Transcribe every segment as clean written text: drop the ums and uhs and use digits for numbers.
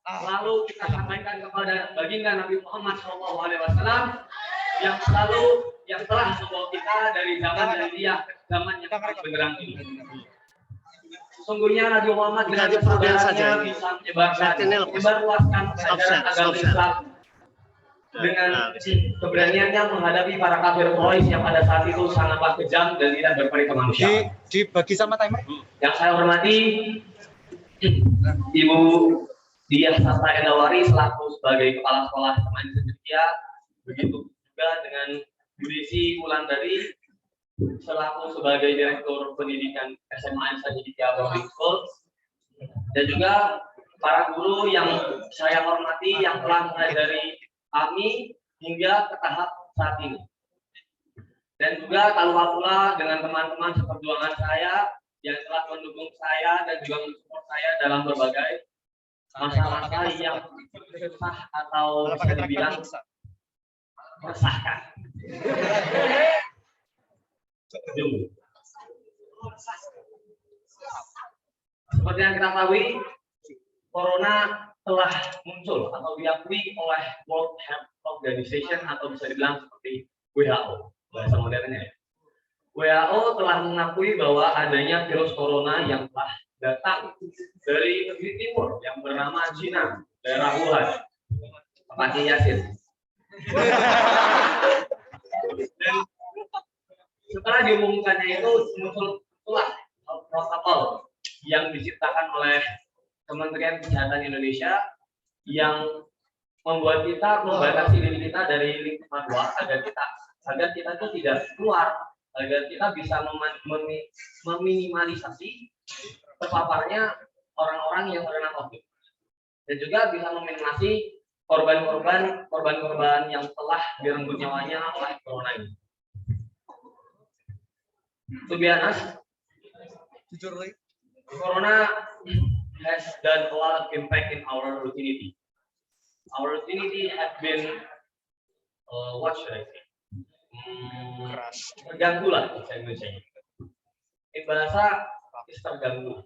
selalu kita sampaikan kepada baginda Nabi Muhammad SAW yang telah membawa kita dari zaman jahiliyah ke zaman yang benderang ini. Sesungguhnya Nabi Muhammad dengan kesabarannya bisa menyebarluaskan ajaran agama Islam dengan keberaniannya menghadapi para kafir Quraisy yang pada saat itu sangatlah kejam dan tidak berperi kemanusiaan. Dibagi sama timer. Yang saya hormati Ibu Diah Sarta Endawari selaku sebagai Kepala Sekolah SMA Cendekia, begitu juga dengan Bu Desi Wulandari selaku sebagai Direktur Pendidikan SMA Cendekia Boarding School, dan juga para guru yang saya hormati yang telah mengajari kami hingga ke tahap saat ini. Dan juga tak lupa pula dengan teman-teman seperjuangan saya yang telah mendukung saya dan juga mensupport saya dalam berbagai masa-masa yang susah atau bisa dibilang meresahkan. Seperti yang kita ketahui, Corona telah muncul atau diakui oleh World Health Organization atau bisa dibilang seperti WHO, bahasa modernnya. WHO telah mengakui bahwa adanya virus corona yang telah datang dari negeri timur yang bernama Cina, daerah Wuhan, tempatnya Yasin. Dan setelah diumumkannya itu muncullah protokol yang diciptakan oleh Kementerian Kesehatan Indonesia yang membuat kita membatasi diri kita dari lingkungan luar agar kita itu tidak keluar, agar kita bisa meminimalisasi terpaparnya orang-orang yang terkena COVID, dan juga bisa meminimasi korban-korban yang telah direnggut nyawanya oleh corona ini. To be honest, corona has done a lot of impact in our routinity. Our routinity has been what should I say? Terganggu lah bahasa Indonesia. In bahasa terganggu.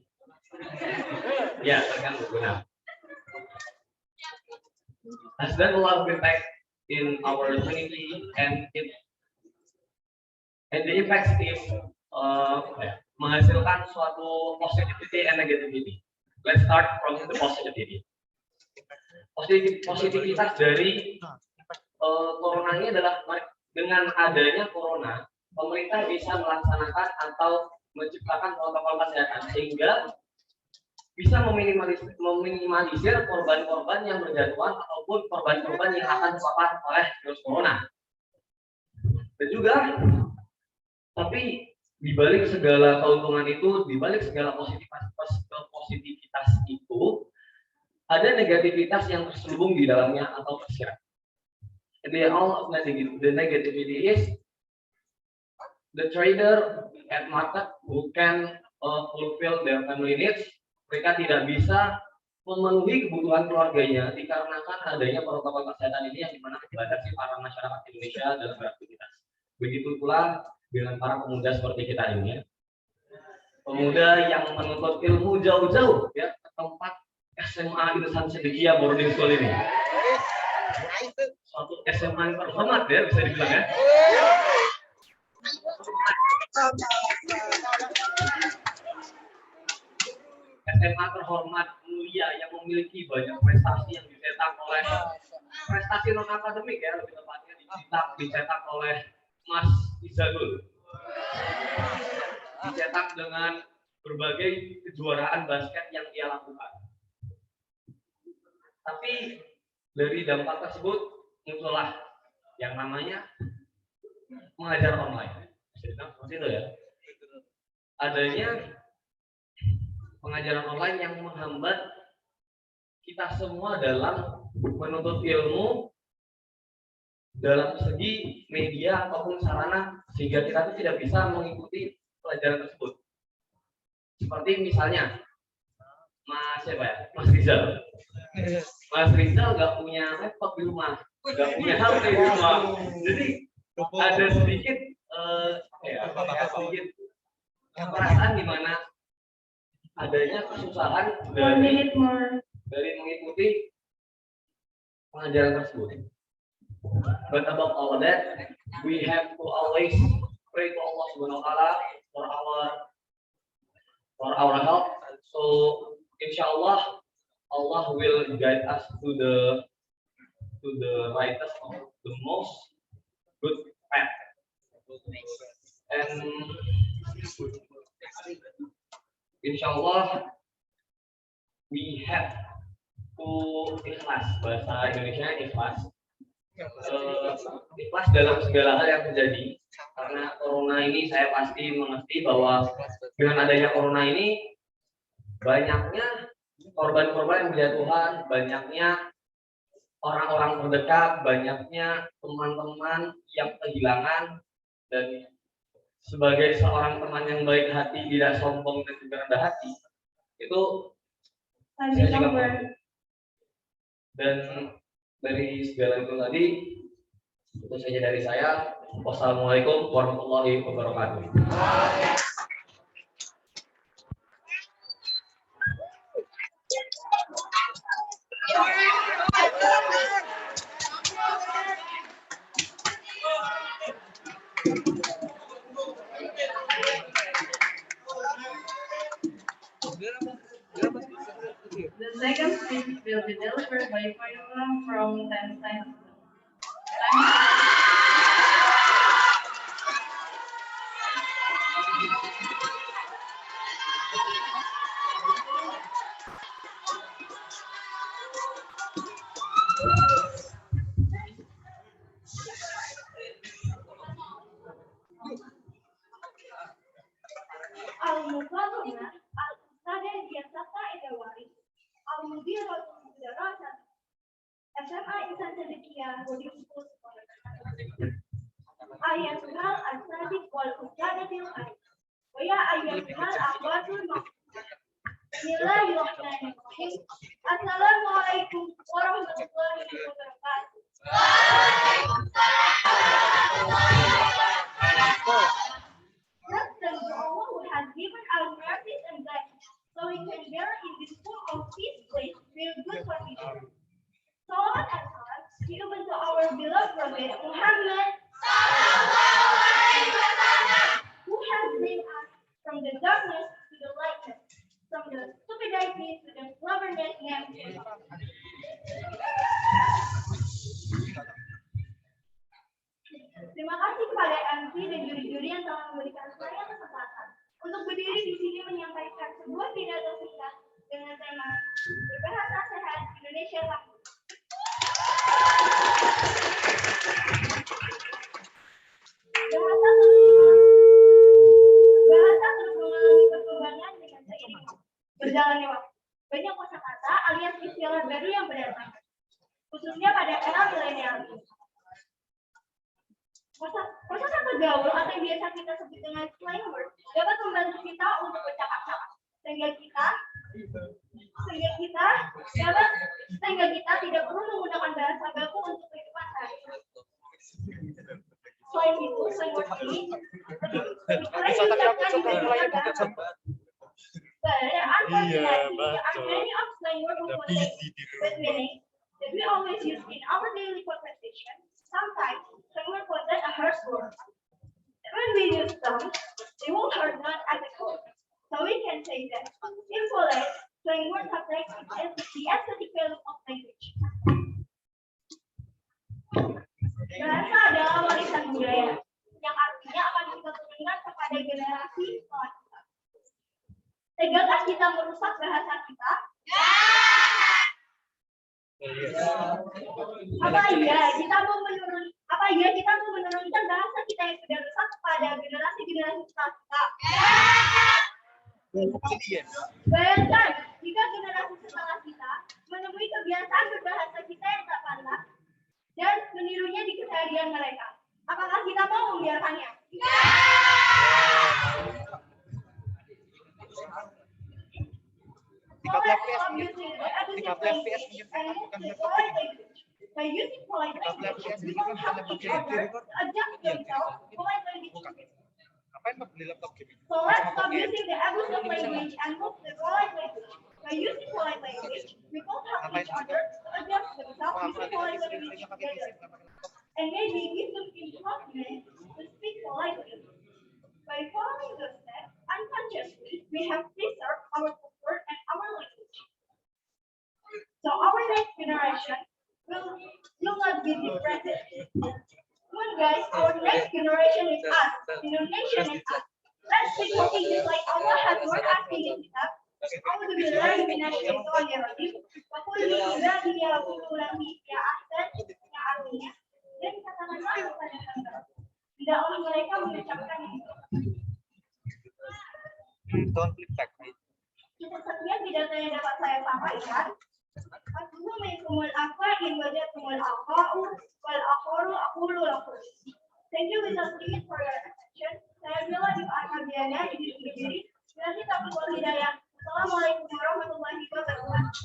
Ya, terganggu benar. Has done a lot of impact in our routinity and the impact is menghasilkan suatu positivity and negativity. Let's start from the positivity. Positivitas dari corona ini adalah dengan adanya corona, pemerintah bisa melaksanakan atau menciptakan protokol kesehatan sehingga bisa meminimalisir korban-korban yang berjatuhan ataupun korban-korban yang akan terpapar oleh virus corona. Dan juga, tapi di balik segala keuntungan itu, di balik segala positivitas itu, ada negativitas yang terselubung di dalamnya atau tersirat. The negativity is the trader at market who can fulfill their family needs. Mereka tidak bisa memenuhi kebutuhan keluarganya dikarenakan adanya protokol kesehatan ini yang dimana dibatasi para masyarakat Indonesia dalam beraktivitas. Begitu pula dengan para pemuda seperti kita ini, ya. Pemuda yang menuntut ilmu jauh-jauh ya ke tempat SMA Insan Cendekia Boarding School ini. Suatu SMA yang terhormat ya, bisa dibilang ya. SMA terhormat mulia yang memiliki banyak prestasi yang dicetak oleh prestasi non akademik ya, lebih tepatnya dicetak oleh Mas Izadul, dicetak dengan berbagai kejuaraan basket yang ia lakukan. Tapi dari dampak tersebut muncullah yang namanya mengajar online. Seperti itu ya. Adanya pengajaran online yang menghambat kita semua dalam menuntut ilmu dalam segi media ataupun sarana sehingga kita tidak bisa mengikuti pelajaran tersebut. Seperti misalnya Mas Rizal. Mas Rizal nggak punya laptop di rumah, nggak punya HP di rumah. Jadi ada sedikit sedikit perasaan di mana adanya kesusahan dari dari mengikuti pengajaran tersebut. But above all of that, we have to always pray to Allah Subhanahu wa Ta'ala for our help. So inshallah Allah will guide us to the rightest of the most good path. And inshallah we have to ikhlas, bahasa Indonesia ikhlas. Ikhlas dalam segala hal yang terjadi, karena corona ini saya pasti mengerti bahwa dengan adanya corona ini banyaknya korban-korban yang berjatuhan, banyaknya orang-orang terdekat, banyaknya teman-teman yang kehilangan. Dan sebagai seorang teman yang baik hati, tidak sombong dan juga rendah hati, itu saya juga mau. Dan dari segala itu tadi, itu saja dari saya. Wassalamualaikum warahmatullahi wabarakatuh. The second speech will be delivered by Fayula from Tanzania. Al-Mukarramah Al-Ustadzah Diasata Edawari Al-Mudiratul Mudarasat SMA Insan Sedekiyah Boarding School Ayatul Al-Sadiq wal Ujadatil Ain wa ya ayyuhal akhwatul maqbulah. Bismillahirrahmanirrahim. Assalamualaikum warahmatullahi wabarakatuh. Let's thank Allah who has given our mercies and blessings, so we can bear in this full of peace place with good condition. Salawat and salam given to our beloved Prophet Muhammad, who has bring us from the darkness to the lightness, from the stupidity to the cleverness and terima kasih kepada MC dan juri-juri yang telah memberikan saya kesempatan untuk berdiri di sini menyampaikan sebuah pidato singkat dengan tema Berbahasa Sehat Indonesia Tangguh. Bahasa terus mengalami perkembangan dengan seiring berjalannya waktu. Banyak kosakata alias istilah baru yang berdatang, khususnya pada era milenial ini. Kosakata gaul atau yang biasa kita sebut dengan slang word dapat membantu kita untuk bercakap-cakap sehingga kita tidak perlu menggunakan bahasa baku untuk kehidupan sehari-hari. Selain itu, slang word ini diucapkan di banyak bahasa. But unfortunately, there are many of slang words with meaning that we always use in our daily conversation. Sometimes slang words possess a harsh word. When we use them, they will hurt not as a code. So we can say that in polite, slang words reflect the aesthetic value of language. Bahasa adalah warisan budaya yang artinya akan kita turunkan kepada generasi setelah kita. Tegakah kita merusak bahasa kita? Apa iya kita mau menurunkan bahasa kita yang sudah rusak kepada generasi-generasi setelah kita? Bayangkan jika generasi setelah kita menemui kebiasaan berbahasa kita yang tak pantas dan menirunya di keseharian mereka. Apakah kita mau membiarkannya? By using polite language, people help each other to adjust themselves to polite language. So let's stop using the abusive language and move to polite language. By using polite language, we both help each other to adjust themselves using polite language together. And maybe give them confidence to speak politely. By following those steps unconsciously, we have preserved our culture and our language. So our next generation will not be different. Come on guys, our next generation is us. Indonesia is us. Let's be talking just like Allah has warned us in His kitab. أعوذ بالله من الشيطان الرجيم وقل لعبادي يقولوا لي يا أحسن يا artinya dan katakanlah kepada hamba tidaklah mereka mengucapkan itu. Don't flip back. Cukup sekian pidato yang dapat saya sampaikan. Aku minkumul akbar in wajatumul aqa'u wal akharu aqulu lakum. Thank you without limit for your attention. Saya Bila di Arkabiana di sini. Nanti tapi buat hidayah. Assalamualaikum warahmatullahi wabarakatuh.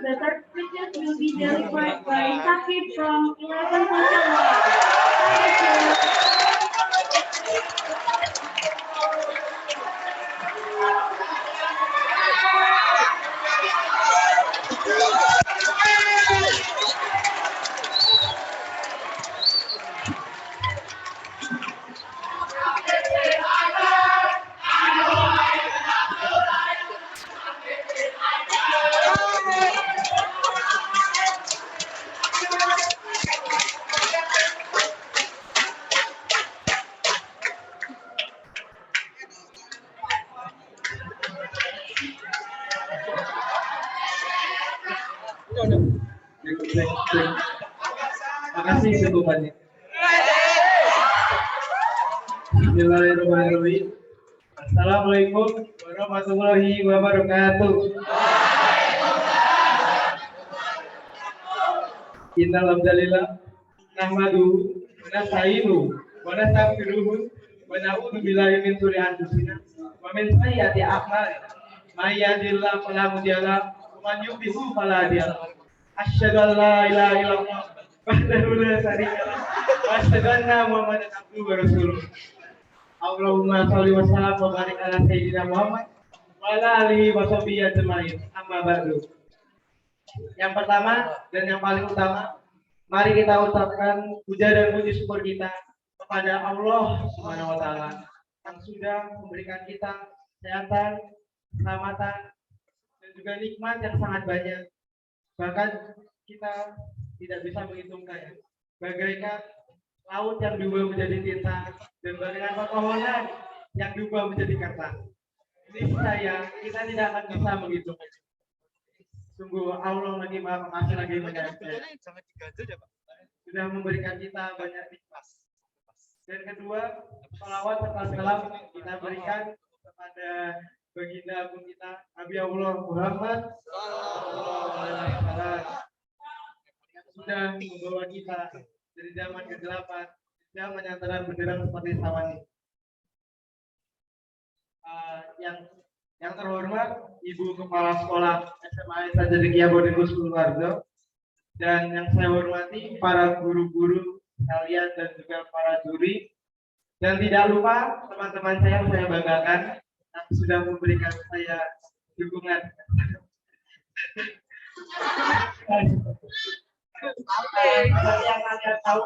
The third speeches will be delivered by Sakib from 11 Social Work. Makasih sebutannya. Bismillahirrahmanirrahim. Assalamualaikum warahmatullahi wabarakatuh. Innal hamdalillah nahmaduhu wa nasta'inuhu wa nastaghfiruhu wa na'udzu billahi min shururi anfusina wa min sayyiati a'malina. May yahdihillahu fala mudilla lahu wa man yudlil fala hadiya lahu. Asyhadu an la ilaha illallah wahdahu la syarika lahu wa asyhadu anna Muhammadan abduhu wa rasuluh. Allahumma shalli wa sallim wa barik ala sayyidina Muhammad wa ala alihi wa sahbihi ajmain. Amma ba'du. Yang pertama dan yang paling utama, mari kita ucapkan puja dan puji syukur kita kepada Allah Subhanahu wa taala yang sudah memberikan kita kesehatan, keselamatan dan juga nikmat yang sangat banyak. Bahkan kita tidak bisa menghitungkannya. Bagaikan laut yang diubah menjadi tinta dan bagaikan pepohonan yang diubah menjadi kertas. Ini saya kita tidak akan bisa menghitungnya. Sungguh Allah lagi maha pengasih lagi menyayang. Sudah memberikan kita banyak nikmat. Dan kedua, salawat serta salam kita berikan kepada baginda agung kita Nabi Allah Muhammad yang sudah membawa kita dari zaman kegelapan zaman yang terang benderang seperti sawan ini. Yang terhormat Ibu Kepala Sekolah SMA Sajedekia Bodikus Keluarga dan yang saya hormati para guru-guru kalian dan juga para juri dan tidak lupa teman-teman saya yang saya banggakan yang sudah memberikan saya dukungan. Seperti yang kalian tahu,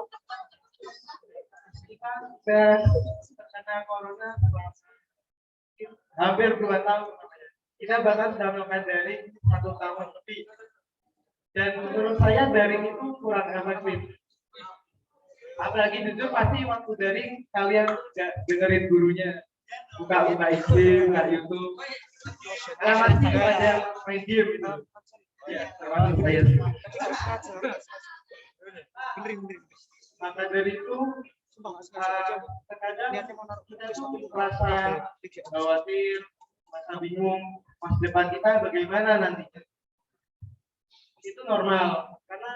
kita sudah terkena corona hampir 2 tahun. Kita bahkan sudah melakukan daring 1 tahun lebih. Dan menurut saya daring itu kurang efektif. Apalagi jujur pasti waktu daring kalian tidak dengerin gurunya. Buka IG, buka YouTube. Karena masih ada main game gitu. Ya, termasuk saya. Maka dari itu terkadang kita tuh merasa khawatir, merasa bingung masa depan kita bagaimana nantinya. Itu normal karena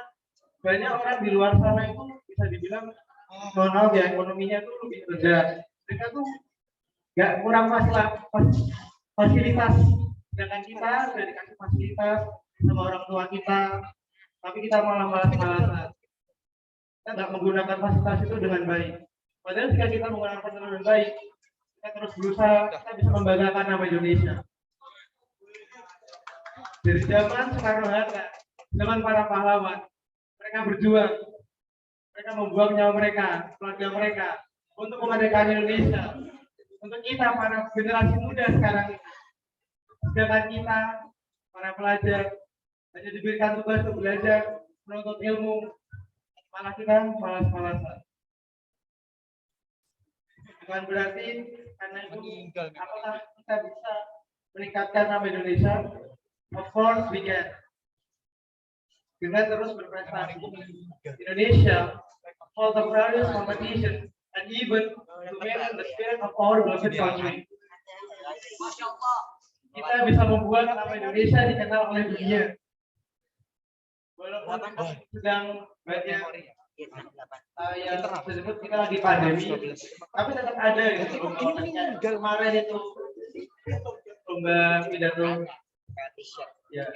banyak orang di luar sana itu bisa dibilang mohon maaf ya, ekonominya tuh lebih rendah. Mereka tuh nggak kurang fasilitas, sedangkan kita sudah dikasih fasilitas sama orang tua kita, tapi kita malah malas-malasan. Kita nggak menggunakan fasilitas itu dengan baik. Padahal jika kita menggunakan fasilitas dengan baik, kita terus berusaha, kita bisa membanggakan nama Indonesia. Dari zaman Soekarno-Hatta, zaman para pahlawan, mereka berjuang, mereka membuang nyawa mereka, keluarga mereka, untuk kemerdekaan Indonesia. Untuk kita para generasi muda sekarang, sedangkan kita para pelajar hanya diberikan tugas untuk belajar, menuntut ilmu, malah kita malas-malasan. Bukan berarti karena itu apakah kita bisa meningkatkan nama Indonesia? Of course we can. Dengan terus berprestasi, Indonesia for the various competition and even to maintain the spirit of our beloved country. Kita bisa membuat nama Indonesia dikenal oleh dunia. Walaupun sedang banyak yang disebut kita lagi pandemi, tapi tetap ada gitu. Kemarin itu lomba pidato. Ya.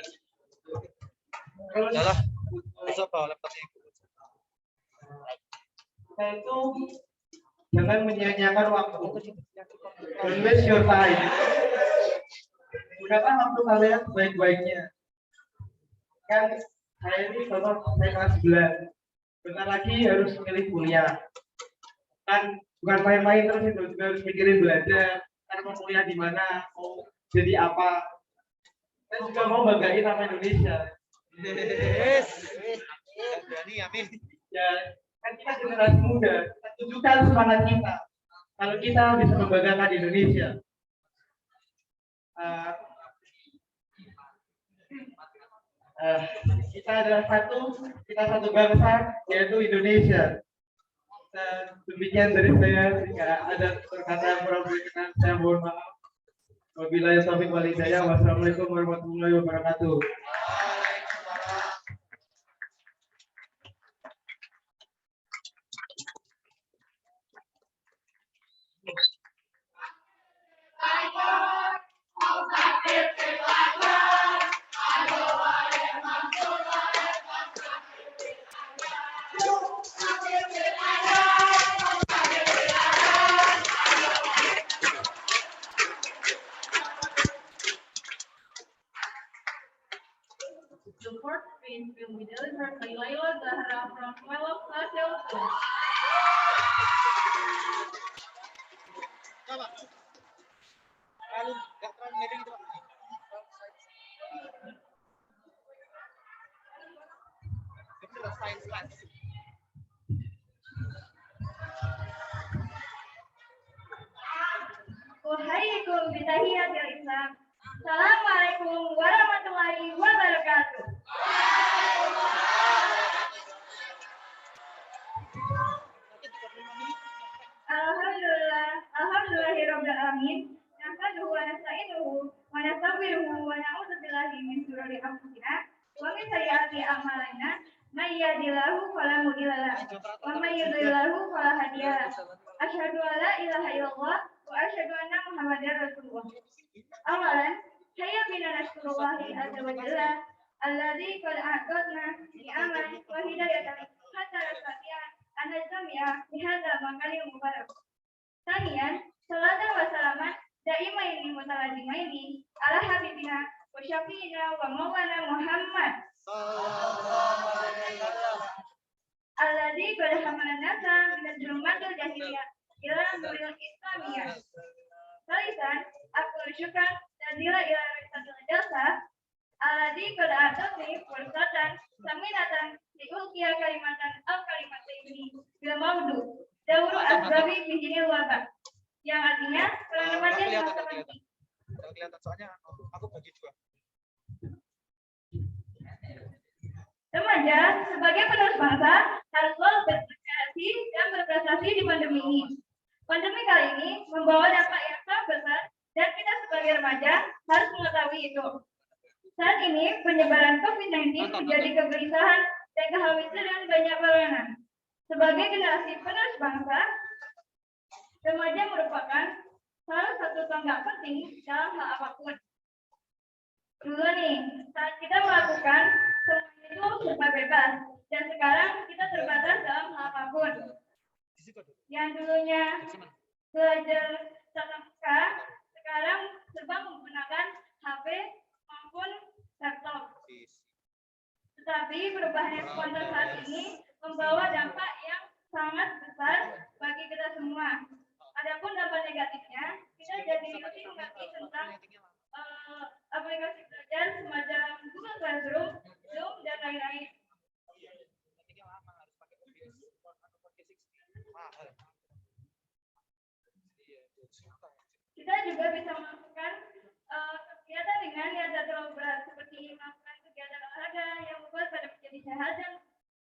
Terus kita itu jangan menyia-nyiakan waktu. Don't waste your time. Gunakan waktu kalian sebaik-baiknya. Kan saya ini contoh saya kelas 9. Bentar lagi harus milih kuliah. Kan bukan main-main terus itu, juga harus mikirin belajar. Kan mau kuliah di mana, mau jadi apa. Saya juga mau banggain nama Indonesia. Ya, kan kita generasi muda, kita tunjukkan semangat kita. Kalau kita bisa membanggakan Indonesia. Kita adalah kita satu bangsa, yaitu Indonesia. Dan demikian dari saya, jika ada perkataan yang kurang berkenan, saya mohon maaf. Wabillahi taufiq wal hidayah. Wassalamualaikum warahmatullahi wabarakatuh. The fourth speech will be delivered by Laila Zahra from Wellock National School. Uhayyikum bitahiyatil Islam. Assalamualaikum warahmatullahi wabarakatuh. Alhamdulillahirabbil alamin. Nahmaduhu wa nasta'inuhu wa nastaghfiruhu wa na'udzu billahi min shururi anfusina wa min sayyiati a'malina. May yahdihillahu fala mudilla lahu wa may yudlilhu fala hadiya lahu. Asyhadu an la ilaha illallah wa asyhadu anna Muhammadar Rasulullah. Awalan, saya bina nasrullahi azza wa jalla alladzi qad a'tadna ni'aman wa hidayatan hatta nastati'a an najtami'a fi hadzal makanil mubarak. Thaniyan, salatan wa salaman daimaini mutalazimaini ala habibina wa syafi'ina wa maulana Muhammad alladzi qad hamala nasa min al-zulmatil jahiliyah ila nuril islamiyah. Salisan, aku syukur nadila ila risatul jalsa alladzi qad atani fursatan saminatan liulqiya kalimatan al-kalimataini bil mawdu dawru asbabi fi dinil wabah, yang artinya kalimatnya yang penting. Kelihatan soalnya aku bagi dua. Remaja sebagai penerus bangsa harus selalu berkreasi dan berprestasi di pandemi ini. Pandemi kali ini membawa dampak yang sangat besar dan kita sebagai remaja harus mengetahui itu. Saat ini penyebaran COVID-19 menjadi kegelisahan dan kekhawatiran banyak peranan. Sebagai generasi penerus bangsa, remaja merupakan salah satu tonggak penting dalam hal apapun. Dulu nih, saat kita melakukan semua itu serba bebas, dan sekarang kita terbatas dalam hal apapun. Yang dulunya belajar tatap muka, sekarang serba menggunakan HP maupun laptop. Tetapi perubahan yang spontan saat ini membawa dampak yang sangat besar bagi kita semua. Adapun dampak negatifnya, kita jadi lebih mengerti tentang aplikasi belajar semacam Google Classroom, Zoom, dan lain-lain. Kita juga bisa melakukan kegiatan ringan yang tidak terlalu berat, seperti melakukan kegiatan olahraga yang membuat badan menjadi sehat dan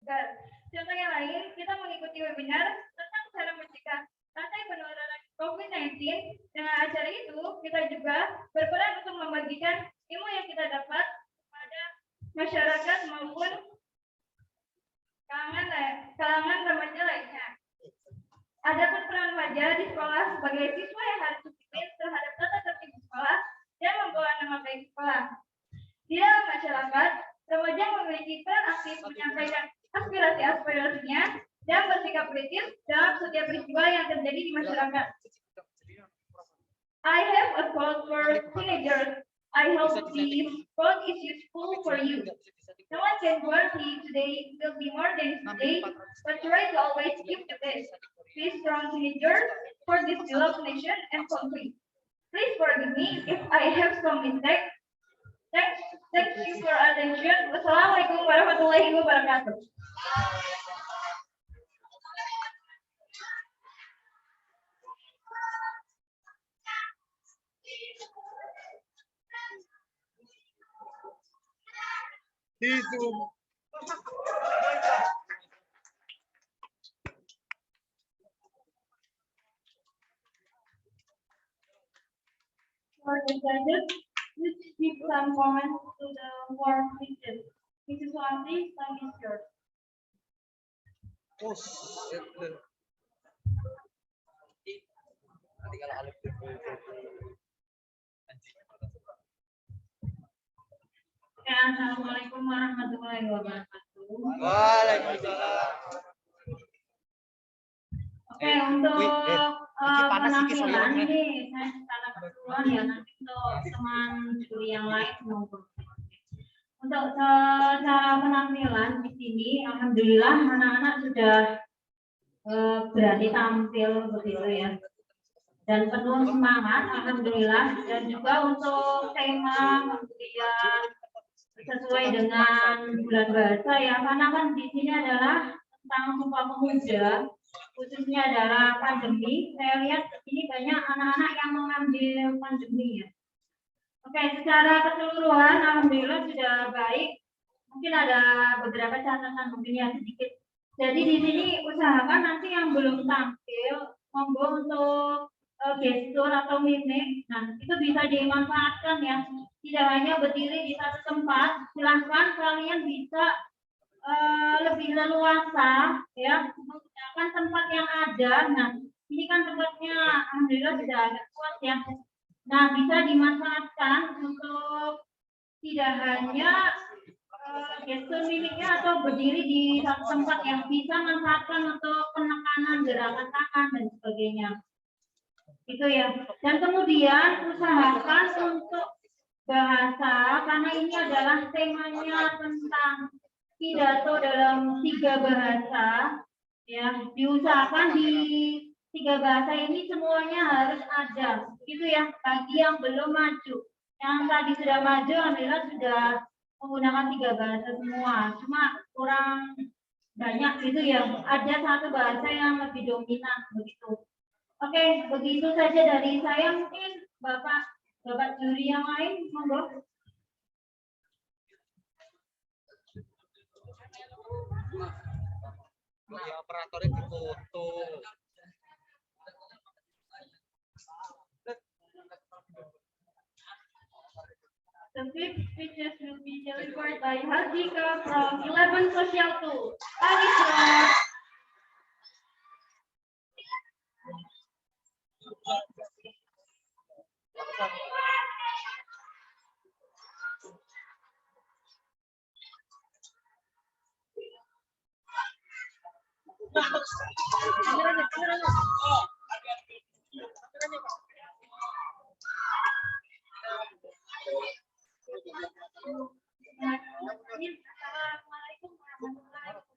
segar. Contoh yang lain, kita mengikuti webinar tentang cara mencegah rantai penularan COVID-19. Dengan acara itu, kita juga berperan untuk membagikan ilmu yang kita dapat kepada masyarakat maupun kalangan remaja lainnya. Adapun peran remaja di sekolah sebagai siswa yang harus disiplin terhadap tata tertib sekolah dan membawa nama baik sekolah. Di dalam masyarakat, remaja memiliki peran aktif menyampaikan aspirasi-aspirasinya dan bersikap kritis dalam setiap peristiwa yang terjadi di masyarakat. I have a quote for teenagers. I hope this quote is useful for you. No one can guarantee today will be more than today, but try to always give the best. Be strong teenagers for this beloved nation and country. Please forgive me if I have some mistakes. Thank you for attention. Wassalamualaikum warahmatullahi wabarakatuh. Di Zoom. For the judges, please give some comments to the four questions. Mrs. Wanti, time is yours. Oh, shit. Nanti kalau Alif Assalamualaikum warahmatullahi wabarakatuh. Waalaikumsalam. Oke, untuk penampilan ini. ini saya secara keseluruhan ya, nanti untuk teman juri yang lain maupun untuk secara penampilan di sini, alhamdulillah anak-anak sudah berani tampil begitu ya, dan penuh semangat, alhamdulillah. Dan juga untuk tema kemudian sesuai dengan bulan bahasa ya, karena kan di sini adalah tentang Sumpah Pemuda, khususnya adalah pandemi. Saya lihat di sini banyak anak-anak yang mengambil pandemi ya. Oke, secara keseluruhan alhamdulillah sudah baik. Mungkin ada beberapa catatan mungkin yang sedikit. Jadi di sini usahakan nanti yang belum tampil monggo untuk gestur atau mimik, nah itu bisa dimanfaatkan ya. Tidak hanya berdiri di satu tempat, silahkan kalian bisa lebih leluasa ya menggunakan tempat yang ada. Nah ini kan tempatnya alhamdulillah sudah agak kuat ya. Nah bisa dimanfaatkan untuk tidak hanya gestur mimiknya atau berdiri di satu tempat, yang bisa manfaatkan untuk penekanan gerakan tangan dan sebagainya. Itu ya. Dan kemudian usahakan untuk bahasa, karena ini adalah temanya tentang pidato dalam 3 bahasa ya, diusahakan di 3 bahasa ini semuanya harus ada gitu ya, bagi yang belum maju. Yang tadi sudah maju alhamdulillah sudah menggunakan 3 bahasa semua, cuma kurang banyak gitu ya, ada 1 bahasa yang lebih dominan begitu. Oke, begitu saja dari saya. Mungkin Bapak juri yang lain, monggo. Ya, operatornya difoto. The fifth speeches will be delivered by Hardika from 11 Social 2. Thank you. Assalamualaikum warahmatullahi wabarakatuh.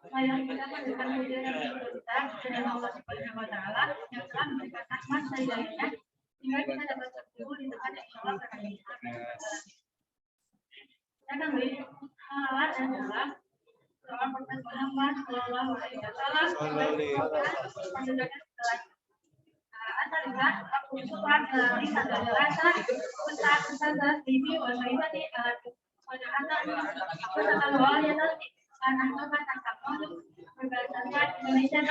Saya mengucapkan puji dan syukur kepada Allah Subhanahu wa Ta'ala yang telah memberikan rahmat dan hidayahnya sehingga kita dapat berkumpul di tempat yang Allah berkahi. Saya akan beri salawat dan salam kepada Prophet Muhammad Sallallahu Alaihi Wasallam. Antariklah aku syukur dari sadar rasa besar TV wasaibati pada anak awalnya nanti anak kata berbahasa Indonesia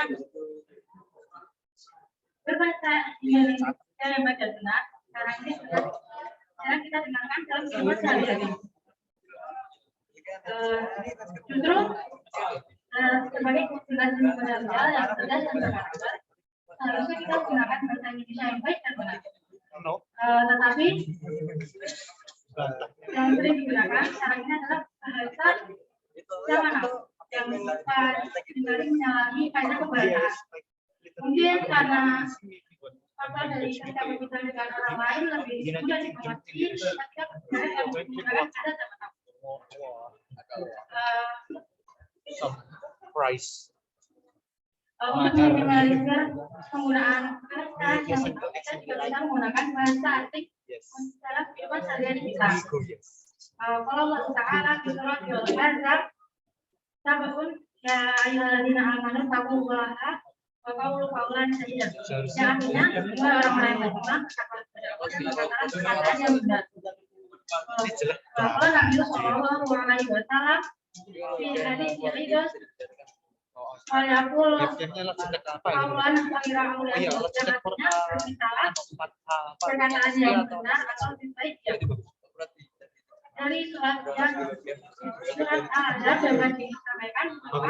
berbahasa Indonesia yang baca benar. Sekarang kita dengarkan dalam sebuah sehari-hari. Justru sebagai tugas benar yang tegas dan berkarakter, seharusnya kita gunakan bahasa Indonesia yang baik dan benar. Tetapi yang sering digunakan sekarang ini adalah bahasa zaman now yang menyalahi kaidah kebangsaan. Mungkin karena faktor dari ketika berbicara dengan orang lain lebih mudah dimengerti ketika berbicara yang menggunakan kata zaman now. Price. Untuk meminimalisir penggunaan kata yang kita juga bisa menggunakan bahasa asing dalam kehidupan sehari-hari kita. Kalau Allah Ta'ala di surat Al-Ahzab, sabun ya ayyuhalladzina amanu taqullaha wa qulu qawlan sadida. Yang artinya orang-orang yang beriman katakan perkataan yang benar. Kalau Nabi Sallallahu Alaihi Wasallam di hadis yang itu Walaupun kawan mengira oleh yang artinya berbicara perkataan yang benar atau lebih baik ya. Dari surat Al-Ahzab dapat disampaikan bahwa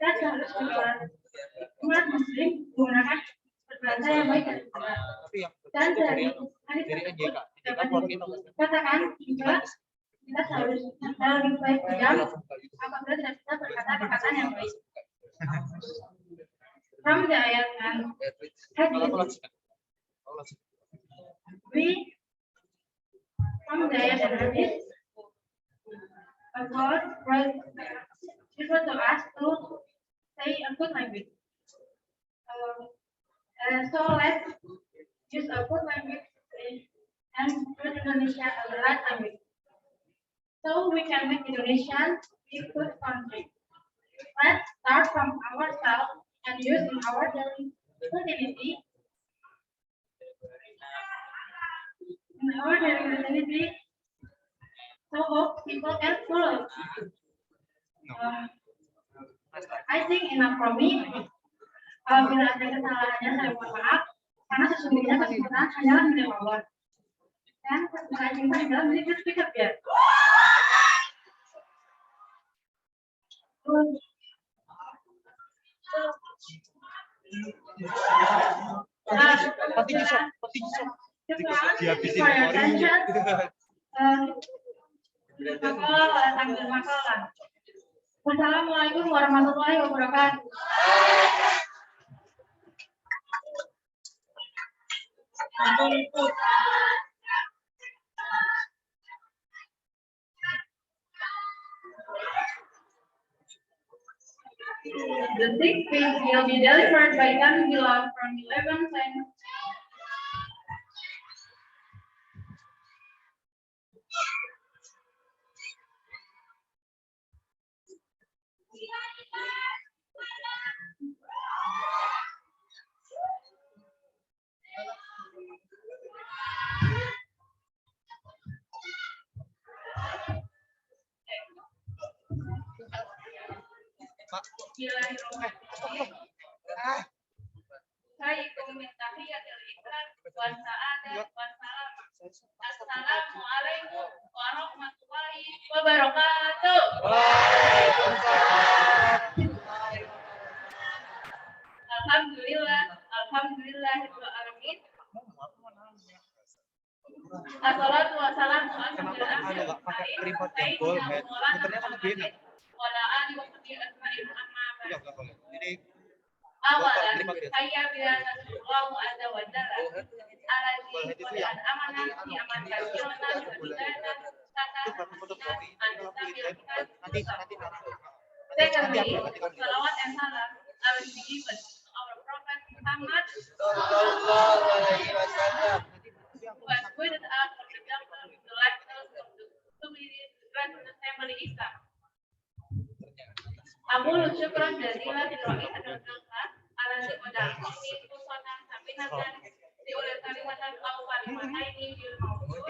kita harus umat muslim menggunakan berbahasa yang baik dan benar. Dan dari hadis katakan juga kita harus lebih baik diam apabila tidak bisa berkata perkataan yang baik. From the ayat and hadis, from the ayat and hadis, God refer to us to say a good language. So let's use a good language and use Indonesia as the right language. So we can make Indonesia a good country. Let's start from ourselves and use in our daily activity. In our daily activity, so hope people can follow. I think enough from me. Bila ada kesalahannya saya mohon maaf, karena sesungguhnya kesempatan hanyalah milik Allah. Dan saya cinta dalam diri speaker ya. Wassalamualaikum warahmatullahi wabarakatuh. The sixth speech will be delivered by Kami Bilal from 11 10. Bismillahirrahmanirrahim. Assalamualaikum warahmatullahi wabarakatuh. Alhamdulillahirabbil alamin. Assalatu wassalamu ala awalan hayya bila Allahu azza wa jalla alladzi qad amana bi amanati Secondly, salawat and salam are to be given to our Prophet Muhammad Sallallahu alaihi wasallam. who has guided us from the jungle to the light of the grand family Islam. Aku syukran jazilan lillahi ala ni'matihi kusana saminatan diulil kalimatan au kalimataini bil mawdu'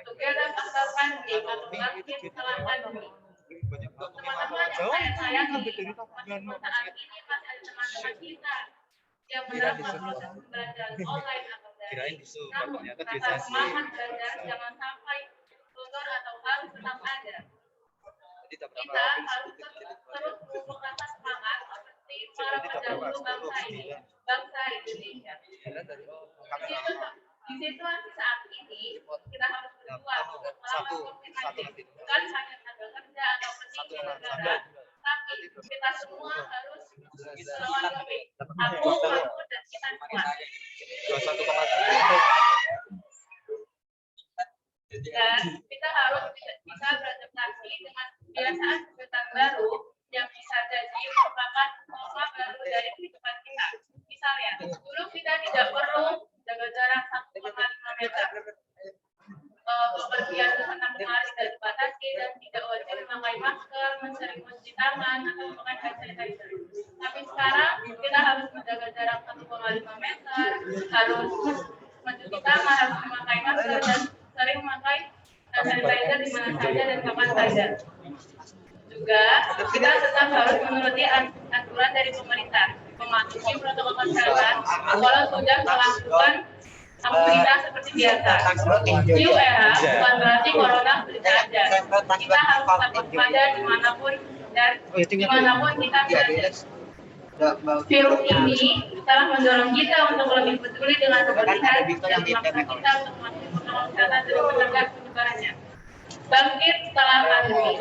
together asalkan di masjid setelah pandemi. Teman-teman yang saya sayangi, saat ini masih ada teman-teman kita yang menerapkan proses pembelajaran online atau daring. Namun, rasa semangat belajar jangan sampai luntur atau harus tetap ada. Kita harus terus memupuk rasa semangat seperti para pendahulu bangsa ini, bangsa Indonesia. Di situasi saat ini, kita harus berjuang untuk melawan COVID-19, bukan hanya tenaga kerja atau petinggi negara, tapi kita semua harus melawan COVID. Aku, dan kita semua. Dan kita harus bisa beradaptasi dengan kebiasaan kebiasaan baru yang bisa jadi merupakan norma baru dari kehidupan kita. Misalnya, dulu kita tidak perlu jaga jarak 1,5 meter. Bepergian ke sana kemari tidak dibatasi dan tidak wajib memakai masker, sering mencuci tangan atau memakai hand sanitizer. Tapi sekarang kita harus menjaga jarak 1,5 meter, harus mencuci tangan, harus memakai masker dan sering memakai hand sanitizer di mana saja dan kapan saja. Juga kita tetap harus menuruti aturan dari pemerintah, mematuhi protokol kesehatan, walau sudah melakukan aktivitas seperti biasa. New era bukan berarti corona sudah ada. Kita harus tetap waspada dimanapun dan dimanapun kita berada. Virus ini telah mendorong kita untuk lebih peduli dengan kebersihan dan memaksa kita untuk mematuhi protokol kesehatan dan mencegah penyebarannya. Bangkit setelah pandemi.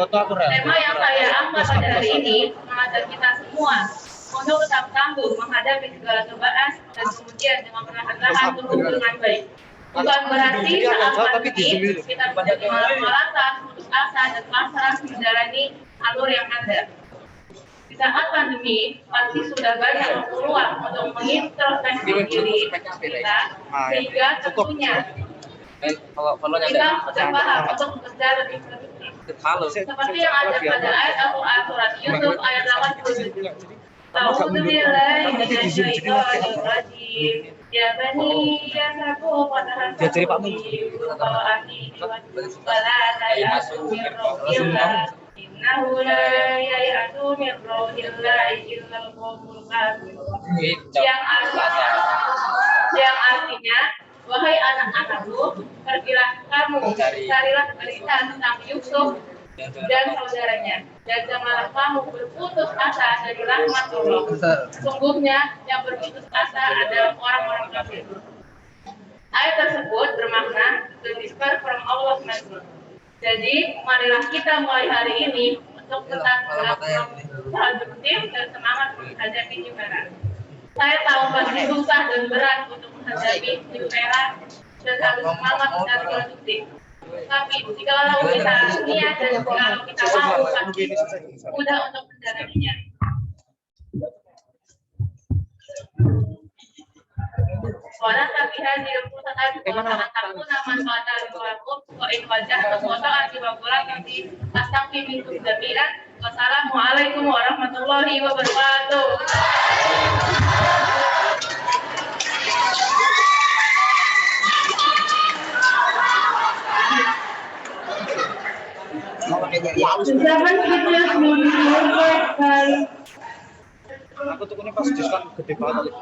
Tema yang saya angkat pada hari ini mengajak kita semua untuk tetap tangguh menghadapi segala cobaan dan kemudian dengan perlahan-lahan tumbuh dengan baik. Bukan berarti saat pandemi kita menjadi malas, putus asa dan pasrah menjalani alur yang ada. Di saat pandemi pasti sudah banyak peluang untuk mengintrospeksi diri kita sehingga tentunya kita sudah paham untuk bekerja lebih produktif. Seperti yang ada pada ayat Al-Quran surat Yusuf ayat 87. A'udzubillahi minasyaitonir rajim. Ya bani yasaku fatahatu wala ta'asu min rohillah. Innahu la ya'atu min rohillah illal qawmul kafirun. Yang artinya wahai anak-anakku, pergilah kamu, carilah berita tentang Yusuf dan saudaranya, dan janganlah kamu berputus asa dari rahmat Allah. Sesungguhnya yang berputus asa adalah orang-orang kafir. Ayat tersebut bermakna the despair from Allah's mercy. Jadi, marilah kita mulai hari ini untuk tetap produktif dan semangat menghadapi new era. Saya tahu pasti susah dan berat untuk menghadapi new era dan harus semangat dan produktif. Tapi jikalau kita niat dan jikalau kita mau, pasti mudah untuk menjalaninya. Walau tapi hadir pusat aku naman pada riwayatku in wajah foto akibat yang di astagfi minkum jami'an. Wassalamualaikum warahmatullahi wabarakatuh. seven speeches will be delivered by Aku tuh ini pas diskon gede banget.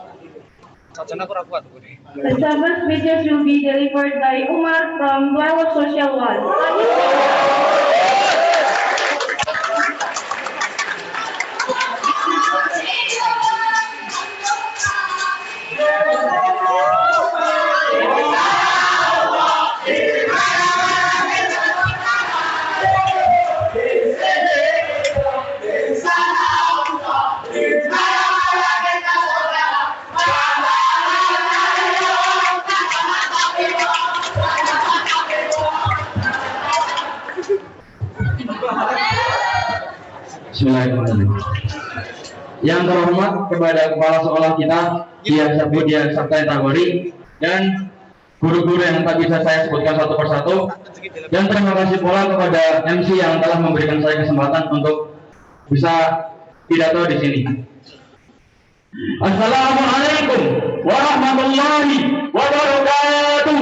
Sajana aku kuat tuh ini. the seven speeches will be delivered by Umar from Dialog Social One. Bismillahirrahmanirrahim. Yang terhormat kepada kepala sekolah kita, Dian Sabudin Sabta Tagori, dan guru-guru yang tak bisa saya sebutkan satu persatu. Dan terima kasih pula kepada MC yang telah memberikan saya kesempatan untuk bisa pidato di sini. Assalamualaikum warahmatullahi wabarakatuh.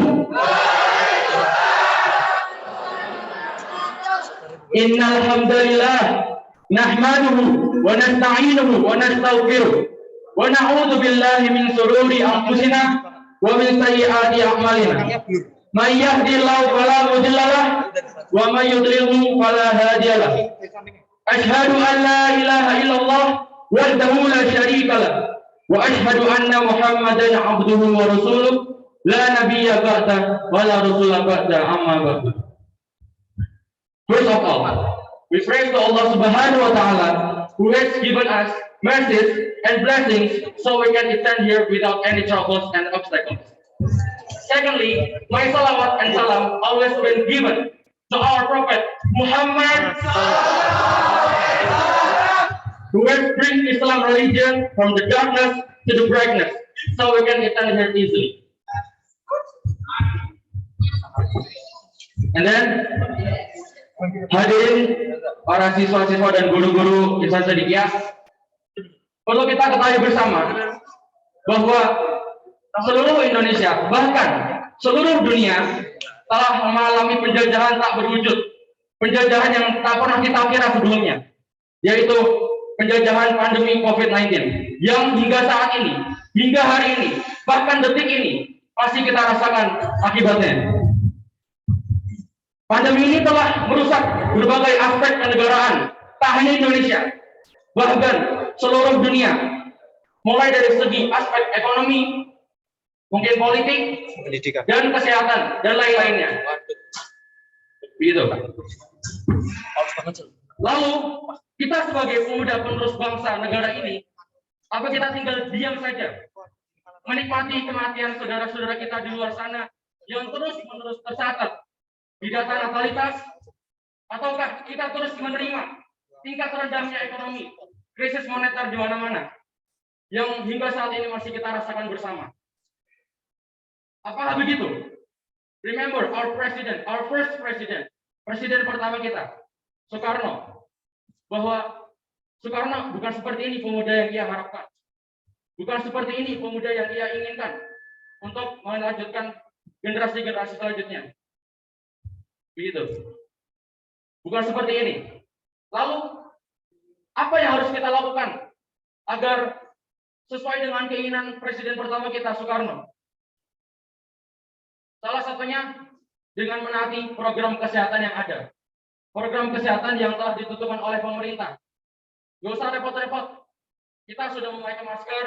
Innal hamdalillah nahmaduhu wa nasta'inuhu wa nastaghfiruh wa na'udzu billahi min shururi anfusina wa min sayyiati a'malina. May yahdihillahu fala mudilla lahu wa may yudlilhu fala hadiya lahu. Asyhadu an la ilaha illallah wahdahu la syarika lahu wa asyhadu anna Muhammadan 'abduhu wa rasuluh la nabiyya ba'da wa la rasula ba'da amma ba'du. First of all, we praise to Allah Subhanahu wa Ta'ala who has given us mercies and blessings so we can stand here without any troubles and obstacles. Secondly, my salawat and salam always been given to our Prophet Muhammad who has bring Islam religion from the darkness to the brightness so we can stand here easily. And then hadirin para siswa-siswa dan guru-guru insan cendekia, perlu kita ketahui bersama bahwa seluruh Indonesia, bahkan seluruh dunia telah mengalami penjajahan tak berwujud, penjajahan yang tak pernah kita kira sebelumnya, yaitu penjajahan pandemi COVID-19 yang hingga saat ini, hingga hari ini, bahkan detik ini masih kita rasakan akibatnya. Pandemi ini telah merusak berbagai aspek kenegaraan, tak hanya Indonesia, bahkan seluruh dunia, mulai dari segi aspek ekonomi, mungkin politik, Pendidikan. dan kesehatan, dan lain-lainnya. Begitu. Lalu, kita sebagai pemuda penerus bangsa negara ini, apa kita tinggal diam saja, menikmati kematian saudara-saudara kita di luar sana yang terus-menerus tercatat di data natalitas, ataukah kita terus menerima tingkat rendahnya ekonomi, krisis moneter di mana-mana, yang hingga saat ini masih kita rasakan bersama? Apakah begitu? Remember our president, our first president, presiden pertama kita, Soekarno, bahwa Soekarno bukan seperti ini pemuda yang ia harapkan, bukan seperti ini pemuda yang ia inginkan untuk melanjutkan generasi-generasi selanjutnya. Begitu. Bukan seperti ini. Lalu, apa yang harus kita lakukan agar sesuai dengan keinginan presiden pertama kita, Soekarno? Salah satunya dengan menaati program kesehatan yang ada. Program kesehatan yang telah ditentukan oleh pemerintah. Gak usah repot-repot. Kita sudah memakai masker,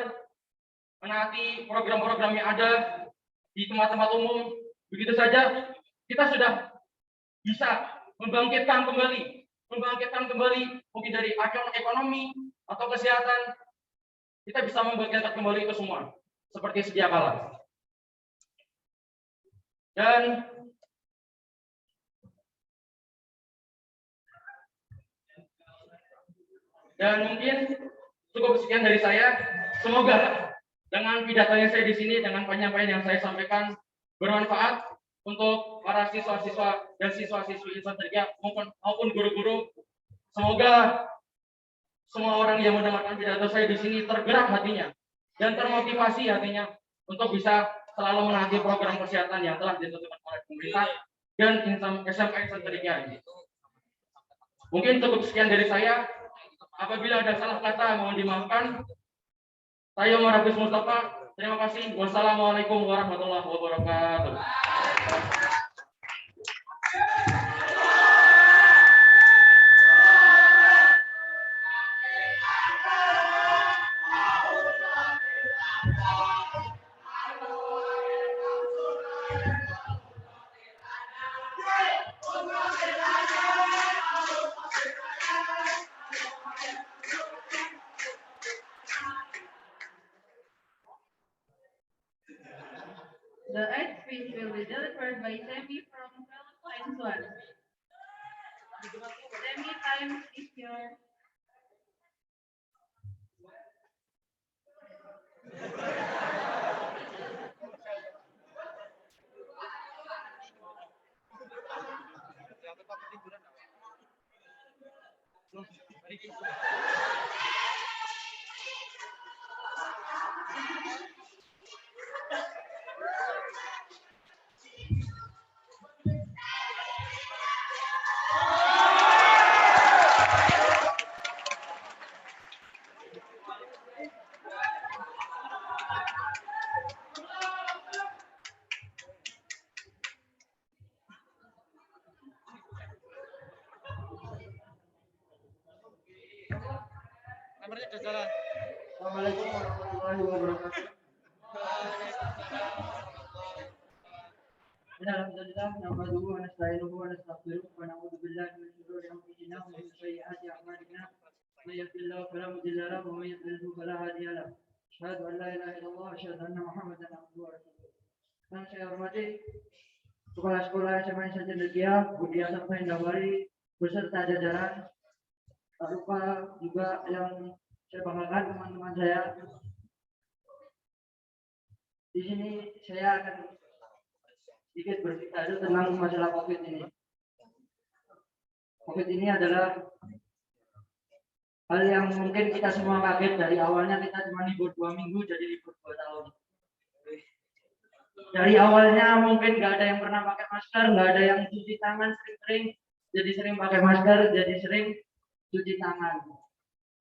menaati program-program yang ada di tempat-tempat umum. Begitu saja, kita sudah bisa membangkitkan kembali mungkin dari ekonomi atau kesehatan, kita bisa membangkitkan kembali itu semua seperti sedia kala. Dan mungkin cukup sekian dari saya. Semoga dengan pidatonya saya di sini, dengan penyampaian yang saya sampaikan bermanfaat untuk para siswa-siswa dan siswa-siswi insan cendekia maupun guru-guru. Semoga semua orang yang mendengarkan pidato saya di sini tergerak hatinya dan termotivasi hatinya untuk bisa selalu menaati program kesehatan yang telah ditentukan oleh pemerintah dan SMA insan cendekia ini. Mungkin cukup sekian dari saya. Apabila ada salah kata mohon dimaafkan. Saya Umar Hafiz Mustafa. Terima kasih. Wassalamualaikum warahmatullahi wabarakatuh. The eighth speech will be delivered by Semi from Philippines 1. Semi, time is yours. Assalamualaikum warahmatullahi wabarakatuh. Alhamdulillah, nahmaduhu wa nasta'inuhu wa nastaghfiruh wa na'udzu billahi min shururi anfusina wa min sayyiati a'malina. May yahdihillahu fala mudilla lahu wa may yudlil fala hadiya lahu. Asyhadu an la ilaha illallah wa asyhadu anna Muhammadan abduhu wa rasuluh. Yang saya hormati Kepala Sekolah SMA Cendekia, Budi Asapta Indawari beserta jajaran. Tak lupa juga yang saya banggakan teman-teman saya. Di sini saya akan sedikit berbicara tentang masalah COVID ini. COVID ini adalah hal yang mungkin kita semua kaget. Dari awalnya kita cuma libur 2 minggu jadi libur 2 tahun. Dari awalnya mungkin nggak ada yang pernah pakai masker, nggak ada yang cuci tangan sering-sering, jadi sering pakai masker, jadi sering cuci tangan.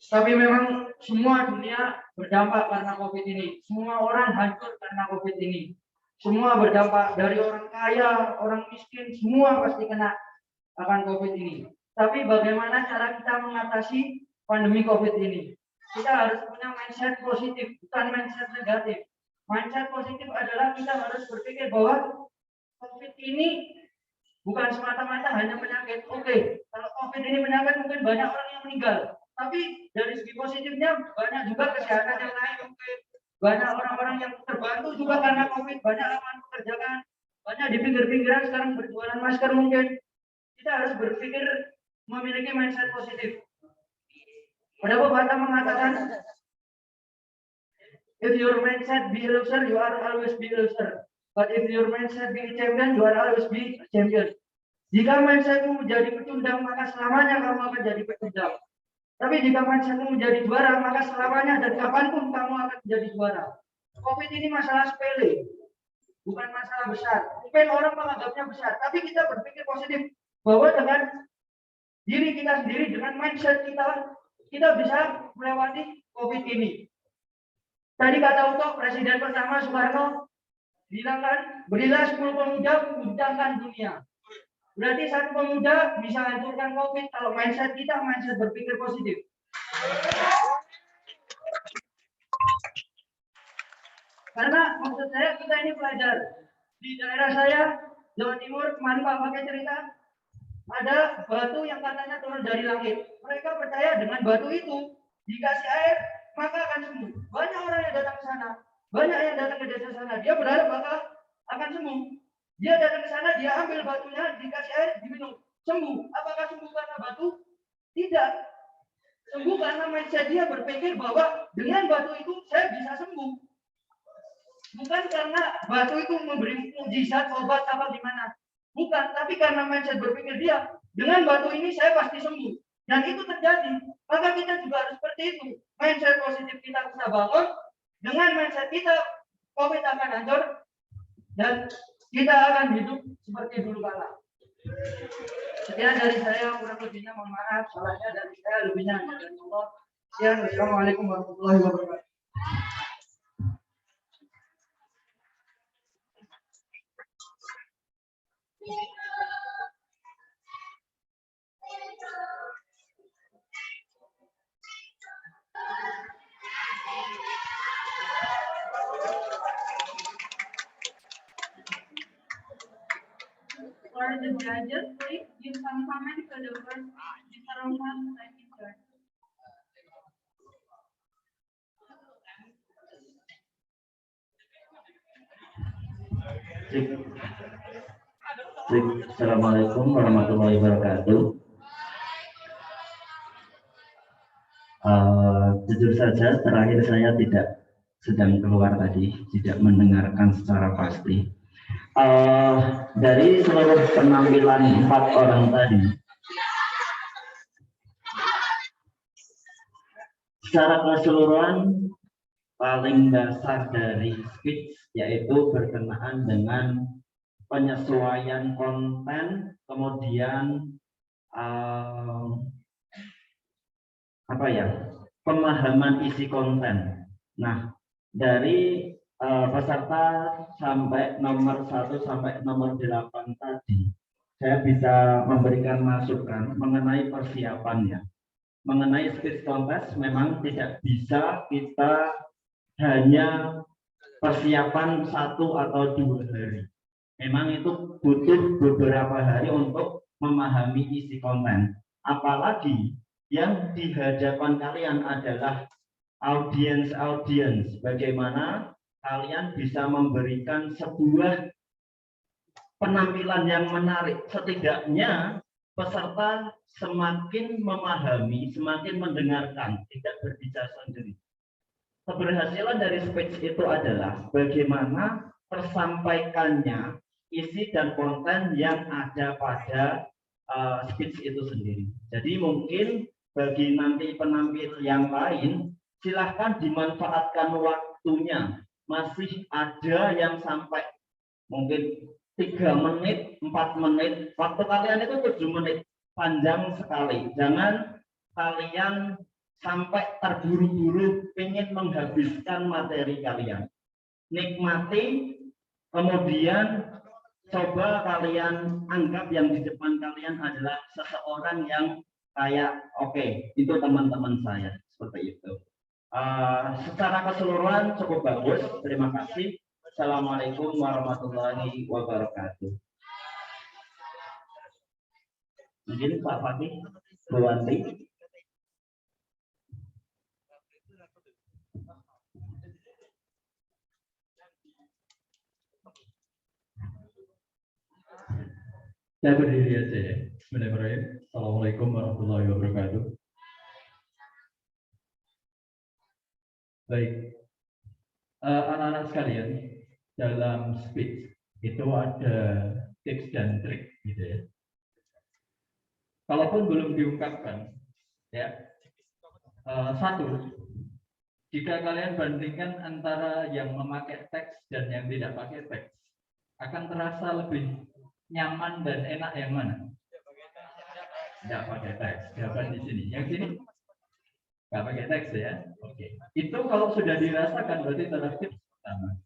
Tapi memang semua dunia berdampak karena COVID ini. Semua orang hancur karena COVID ini. Semua berdampak, dari orang kaya, orang miskin, semua pasti kena akan COVID ini. Tapi bagaimana cara kita mengatasi pandemi COVID ini? Kita harus punya mindset positif, bukan mindset negatif. Mindset positif adalah kita harus berpikir bahwa COVID ini bukan semata-mata hanya penyakit. Oke, kalau COVID ini penyakit mungkin banyak orang yang meninggal. Tapi dari segi positifnya banyak juga kesehatan yang naik. Oke, banyak orang-orang yang terbantu juga karena COVID. Banyak lapangan pekerjaan, banyak di pinggir-pinggiran sekarang berjualan masker mungkin. Kita harus berpikir memiliki mindset positif. Ada pepatah mengatakan, if your mindset be a loser, you are always be a loser. But if your mindset be a champion, you are always be a champion. Jika mindsetmu menjadi pecundang, maka selamanya kamu akan jadi pecundang. Tapi jika mindsetmu menjadi juara, maka selamanya dan kapanpun kamu akan menjadi juara. COVID ini masalah sepele, bukan masalah besar. Mungkin orang menganggapnya besar, tapi kita berpikir positif bahwa dengan diri kita sendiri, dengan mindset kita bisa melewati COVID ini. Tadi kata Uto, Presiden pertama Soekarno bilang kan, berilah 10 pemuda menciptakan dunia. Berarti satu pemuda bisa hancurkan COVID kalau mindset kita, mindset berpikir positif. Karena maksud saya, kita ini pelajar. Di daerah saya, Jawa Timur, kemarin Pak pakai cerita, ada batu yang katanya turun dari langit. Mereka percaya dengan batu itu dikasih air, maka akan sembuh. Banyak orang yang datang ke sana, banyak yang datang ke desa sana. Dia berharap bakal akan sembuh. Dia datang ke sana, dia ambil batunya, dikasih air, diminum, sembuh. Apakah sembuh karena batu? Tidak. Sembuh karena mindset dia berpikir bahwa dengan batu itu saya bisa sembuh. Bukan karena batu itu memberi mukjizat, obat apa gimana. Bukan, tapi karena mindset berpikir dia, dengan batu ini saya pasti sembuh. Dan itu terjadi. Maka kita juga harus seperti itu. Mindset positif kita bisa bangun. Dengan mindset kita, COVID akan hancur. Dan kita akan hidup seperti dulu kala. Sekian dari saya, kurang lebihnya mohon maaf, salahnya dari saya, lebihnya hanya dari Allah. Sekian, wassalamualaikum warahmatullahi wabarakatuh. For the judges, please give some comments to the first Mr. Roman and Mr. Assalamualaikum warahmatullahi wabarakatuh. Jujur saja, terakhir saya tidak sedang keluar tadi, tidak mendengarkan secara pasti. Dari seluruh penampilan 4 orang tadi, secara keseluruhan paling dasar dari speech yaitu berkenaan dengan penyesuaian konten, kemudian pemahaman isi konten. Nah, dari peserta sampai nomor 1 sampai nomor 8 tadi, saya bisa memberikan masukan mengenai persiapannya. Mengenai speech contest memang tidak bisa kita hanya persiapan 1 atau 2 hari. Memang itu butuh beberapa hari untuk memahami isi konten. Apalagi yang di hadapan kalian adalah audiens. Bagaimana kalian bisa memberikan sebuah penampilan yang menarik. Setidaknya peserta semakin memahami, semakin mendengarkan, tidak berbicara sendiri. Keberhasilan dari speech itu adalah bagaimana tersampaikannya isi dan konten yang ada pada speech itu sendiri. Jadi mungkin bagi nanti penampil yang lain, silahkan dimanfaatkan waktunya. Masih ada yang sampai mungkin 3 menit, 4 menit. Waktu kalian itu 7 menit, panjang sekali. Jangan kalian sampai terburu-buru ingin menghabiskan materi kalian. Nikmati, kemudian coba kalian anggap yang di depan kalian adalah seseorang yang kayak oke, itu teman-teman saya, seperti itu. Secara keseluruhan cukup bagus. Terima kasih. Assalamualaikum warahmatullahi wabarakatuh. Mungkin Pak Fatih, Bu Wanti. Saya berdiri aja ya. Bismillahirrahmanirrahim. Assalamualaikum warahmatullahi wabarakatuh. Baik, anak-anak sekalian, dalam speech itu ada tips dan trik, gitu ya. Kalaupun belum diungkapkan, ya. 1, jika kalian bandingkan antara yang memakai teks dan yang tidak pakai teks, akan terasa lebih nyaman dan enak yang mana? Tidak pakai teks. Jawaban di sini. Yang sini nggak pakai teks ya. Oke. Itu kalau sudah dirasakan berarti adalah tips pertama.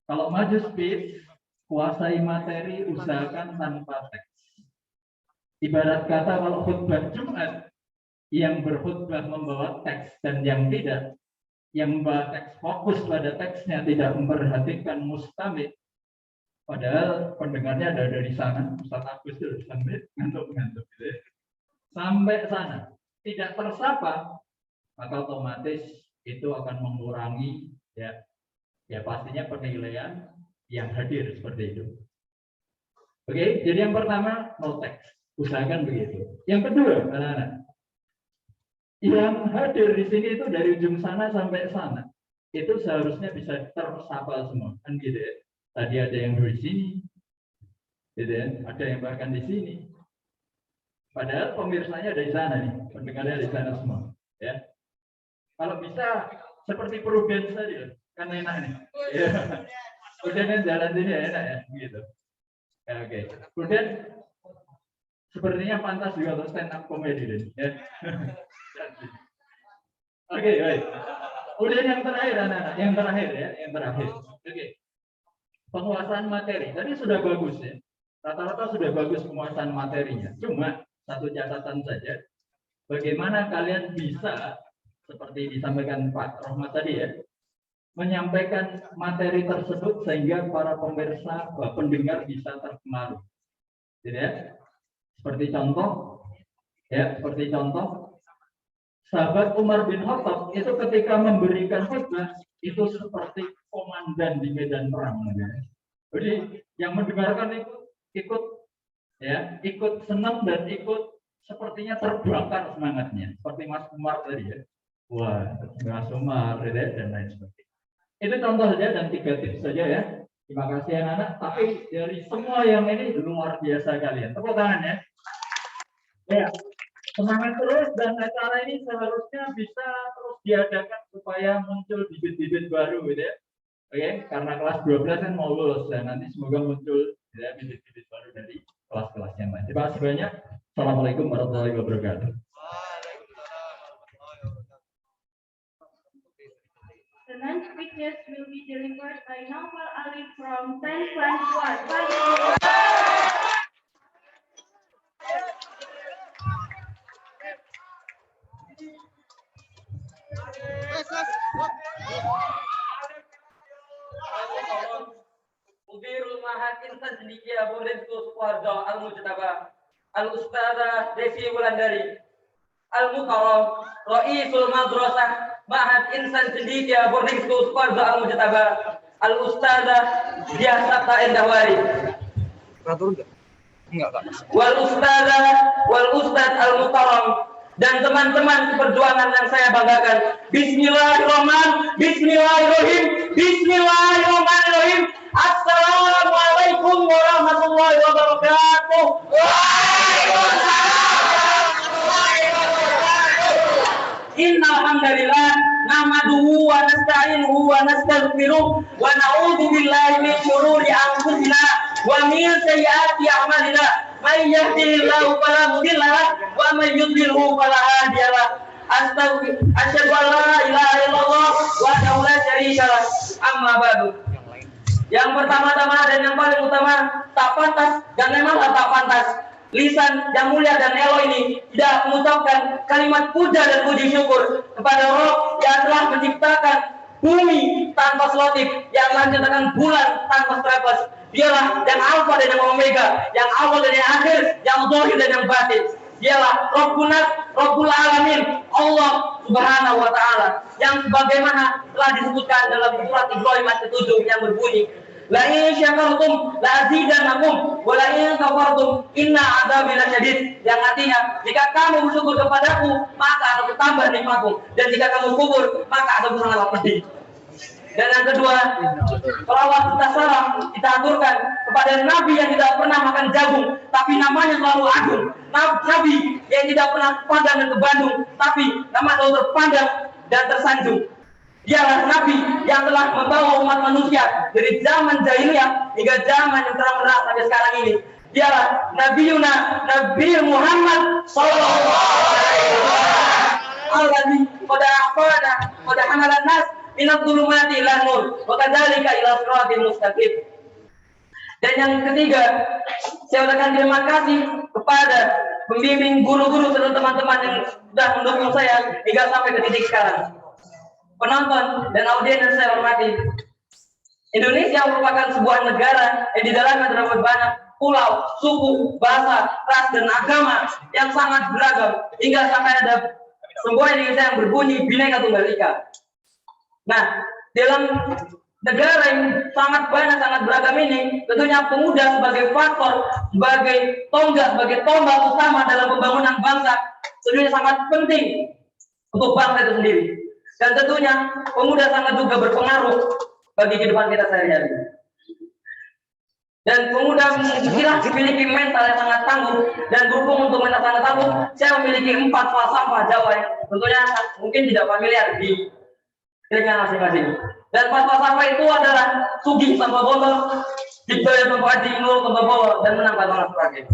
Kalau maju speech, kuasai materi, usahakan tanpa teks. Ibarat kata kalau khutbah Jumat, yang berkhutbah membawa teks dan yang tidak, yang membawa teks fokus pada teksnya, tidak memperhatikan mustamid. Padahal pendengarnya ada dari sana, Ustaz Agus itu sampai ngantuk-ngantuk gitu ya. Sampai sana tidak tersapa, maka otomatis itu akan mengurangi ya pastinya penilaian yang hadir seperti itu. Oke, jadi yang pertama no teks, usahakan begitu. Yang kedua, anak-anak, yang hadir di sini itu dari ujung sana sampai sana, itu seharusnya bisa tersapa semua, kan gitu ya. Tadi ada yang di sini, gitu ya. Ada yang bahkan di sini. Padahal pemirsanya ada di sana nih, pendengarnya di sana semua. Ya, kalau bisa seperti Prudence tadi, kan enak nih. Ya. Prudence jalan sini ya enak ya, gitu. Ya, oke. Prudence sepertinya pantas juga untuk stand up comedy deh. Ya. Oke, baik. Udah yang terakhir anak-anak, yang terakhir ya, yang terakhir. Oke. Penguasaan materi. Tadi sudah bagus ya. Rata-rata sudah bagus penguasaan materinya. Cuma satu catatan saja. Bagaimana kalian bisa seperti disampaikan Pak Rohmat tadi ya, menyampaikan materi tersebut sehingga para pemirsa, pendengar bisa terpengaruh. Jadi ya, seperti contoh, sahabat Umar bin Khattab itu ketika memberikan khutbah itu seperti komandan di medan perang. Ya. Jadi yang mendengarkan ikut senang dan ikut sepertinya terbakar semangatnya, seperti Mas Umar tadi ya. Wah, Mas Umar dan lain sebagainya. Itu contoh saja dan 3 tips saja ya. Terima kasih anak-anak. Tapi dari semua yang ini luar biasa kalian. Tepuk tangan ya. Ya, semangat terus dan acara ini seharusnya bisa terus diadakan supaya muncul bibit-bibit baru gitu ya. Oke, karena kelas 12 kan mau lulus dan nanti semoga muncul ya, bibit-bibit baru dari kelas-kelas yang lain. Terima kasih banyak. Assalamualaikum warahmatullahi wabarakatuh. The next speeches will be delivered by Naufal Ali from 10 class 1. Mudirul Mahad Insan Cendekia Boarding School Sukoharjo Al-Mujtaba Al-Ustadzah Desi Wulandari Al-Mukarram Ra'isul Madrasah Mahad Insan Cendekia Boarding School Sukoharjo Al-Mujtaba Al-Ustadzah Diah Sabta Endahwari Wal Ustadz Al-Mukarram dan teman-teman seperjuangan yang saya banggakan. Bismillahirrahmanirrahim. Assalamualaikum warahmatullahi wabarakatuh. Innal hamdalillah nahmaduhu wa nasta'inuhu wa nastaghfiruh wa na'udzu billahi min syururi anfusina wa min sayyiati a'malina. May yahdihillahu fala mudilla lahu wa may yudlilhu fala hadiya lahu. Asyhadu an la ilaha illallah wa la syarika lahu. Amma ba'du. Yang pertama-tama dan yang paling utama, tak pantas dan memanglah tak pantas lisan yang mulia dan elo ini tidak mengucapkan kalimat puja dan puji syukur kepada Rabb yang telah menciptakan bumi tanpa selotip, yang menciptakan bulan tanpa strepes. Dialah yang alfa dan yang omega, yang awal dan yang akhir, yang zahir dan yang batin. Dialah Rabbul Alamin, Allah Subhanahu wa Ta'ala, yang sebagaimana telah disebutkan dalam surat Ibrahim ayat 7 yang berbunyi, la in syakartum la azidannakum wa la in kafartum inna adzabi lasyadid, yang artinya jika kamu bersyukur kepadaku maka akan bertambah nikmatku, dan jika kamu kufur maka akan sangatlah pedih. Dan yang kedua, selawat kita salam kita aturkan kepada Nabi yang tidak pernah makan jagung tapi namanya selalu agung, Nabi yang tidak pernah pandang dan ke Bandung tapi nama selalu terpandang dan tersanjung. Dialah Nabi yang telah membawa umat manusia dari zaman jahiliyah hingga zaman yang terang-terang sampai sekarang ini. Dialah Nabi Muhammad sallallahu alaihi wasallam. Alladzi qad hamalan nas minadh dhulumati ila nur wa kadzalika ila siratal mustaqim. Dan yang ketiga, saya ucapkan terima kasih kepada pembimbing, guru-guru serta teman-teman yang sudah mendukung saya hingga sampai ke titik sekarang. Penonton dan audiens yang saya hormati, Indonesia merupakan sebuah negara yang di dalamnya terdapat banyak pulau, suku, bahasa, ras, dan agama yang sangat beragam hingga sampai ada sebuah Indonesia yang berbunyi Bhinneka Tunggal Ika. Nah, dalam negara yang sangat banyak, sangat beragam ini, tentunya pemuda sebagai faktor, sebagai tonggak, sebagai tombak utama dalam pembangunan bangsa, tentunya sangat penting untuk bangsa itu sendiri. Dan tentunya pemuda sangat juga berpengaruh bagi kehidupan kita sehari-hari. Dan pemuda memiliki mental yang sangat tangguh, dan berhubung untuk mental sangat tangguh, saya memiliki 4 falsafah Jawa yang tentunya mungkin tidak familiar di telinga masing-masing. Dan 4 falsafah itu adalah sugih tanpa botol, dikdaya tanpa aji, nul tanpa bawa, dan menang tanpa sebagainya.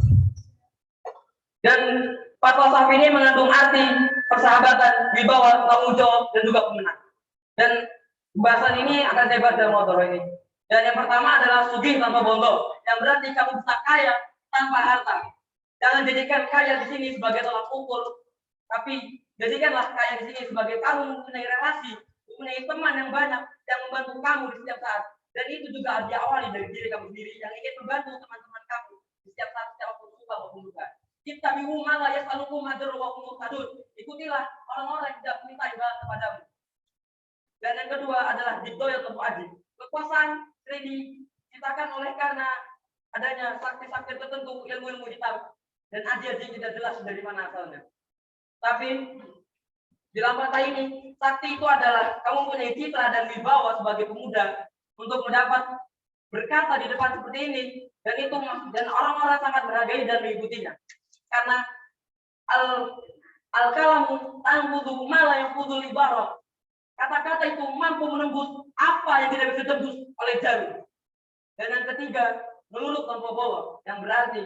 Dan fatwa Syafi'i ini mengandung arti persahabatan, wibawa, tanggung jawab, dan juga pemenang. Dan pembahasan ini akan saya bahas dalam motor ini. Dan yang pertama adalah sugih tanpa bondo, yang berarti kamu bisa kaya tanpa harta. Jangan jadikan kaya di sini sebagai tolak ukur, tapi jadikanlah kaya di sini sebagai kamu mempunyai relasi, mempunyai teman yang banyak yang membantu kamu di setiap saat. Dan itu juga harus diawali dari diri kamu sendiri yang ingin membantu teman-teman kamu di setiap saat, setiap waktu suka maupun duka. Ittabi'u ma la yas'alukum ajran wa hum muhtadun. Ikutilah orang-orang yang tidak minta imbalan kepadamu. Dan yang kedua adalah didoyatul mu'adib. Kekuasaan sering diciptakan oleh karena adanya sakti-sakti tertentu, ilmu-ilmu hitam, dan aji-aji tidak jelas dari mana asalnya. Tapi di dalam kata ini, sakti itu adalah kamu punya citra dan wibawa sebagai pemuda untuk mendapat berkata di depan seperti ini, dan orang-orang sangat menghargai dan mengikutinya. Karena al-kalamu tanfudu mala yang fudul ibarat. Kata-kata itu mampu menembus apa yang tidak bisa tembus oleh jarum. Dan yang ketiga, menurut tanpa bawa, yang berarti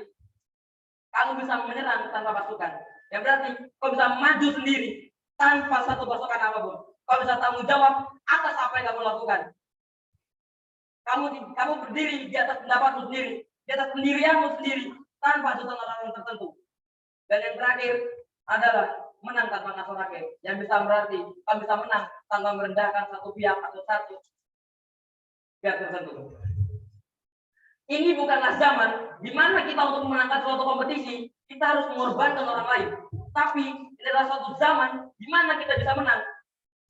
kamu bisa menyerang tanpa pasukan. Yang berarti kau bisa maju sendiri tanpa satu pasukan apapun. Kau bisa tanggung jawab atas apa yang kamu lakukan. Kamu berdiri di atas pendapatmu sendiri, di atas pendirianmu sendiri, tanpa tuntutan orang tertentu. Dan yang terakhir adalah menang tanpa nafsu rakyat, yang bisa berarti kamu bisa menang tanpa merendahkan satu pihak atau satu pihak tertentu. Ini bukanlah zaman di mana kita untuk memenangkan suatu kompetisi kita harus mengorbankan orang lain, tapi ini adalah suatu zaman di mana kita bisa menang,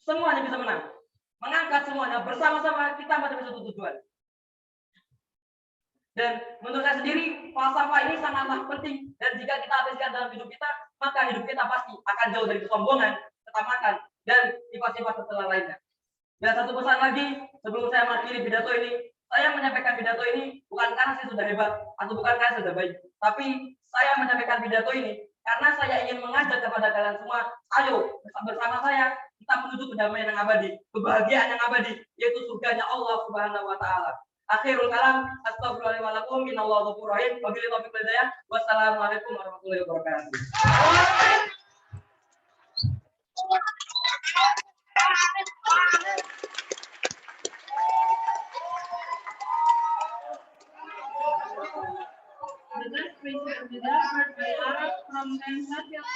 semuanya bisa menang, mengangkat semuanya bersama-sama kita mencapai satu tujuan. Dan menurut saya sendiri, falsafah ini sangatlah penting. Dan jika kita aplikasikan dalam hidup kita, maka hidup kita pasti akan jauh dari kesombongan, ketamakan, dan sifat-sifat tercela lainnya. Dan satu pesan lagi, sebelum saya mengakhiri pidato ini, saya menyampaikan pidato ini bukan karena saya sudah hebat, atau bukan karena saya sudah baik. Tapi saya menyampaikan pidato ini karena saya ingin mengajak kepada kalian semua, ayo bersama saya, kita menuju kedamaian yang abadi, kebahagiaan yang abadi, yaitu surganya Allah Subhanahu wa Ta'ala. Akhirul kalam, astagfirullahaladzim, minallahu ghafurur rahim, wabillahi taufiq wal hidayah, wassalamualaikum warahmatullahi wabarakatuh. The next speaker is delivered by Arab from Manhattan.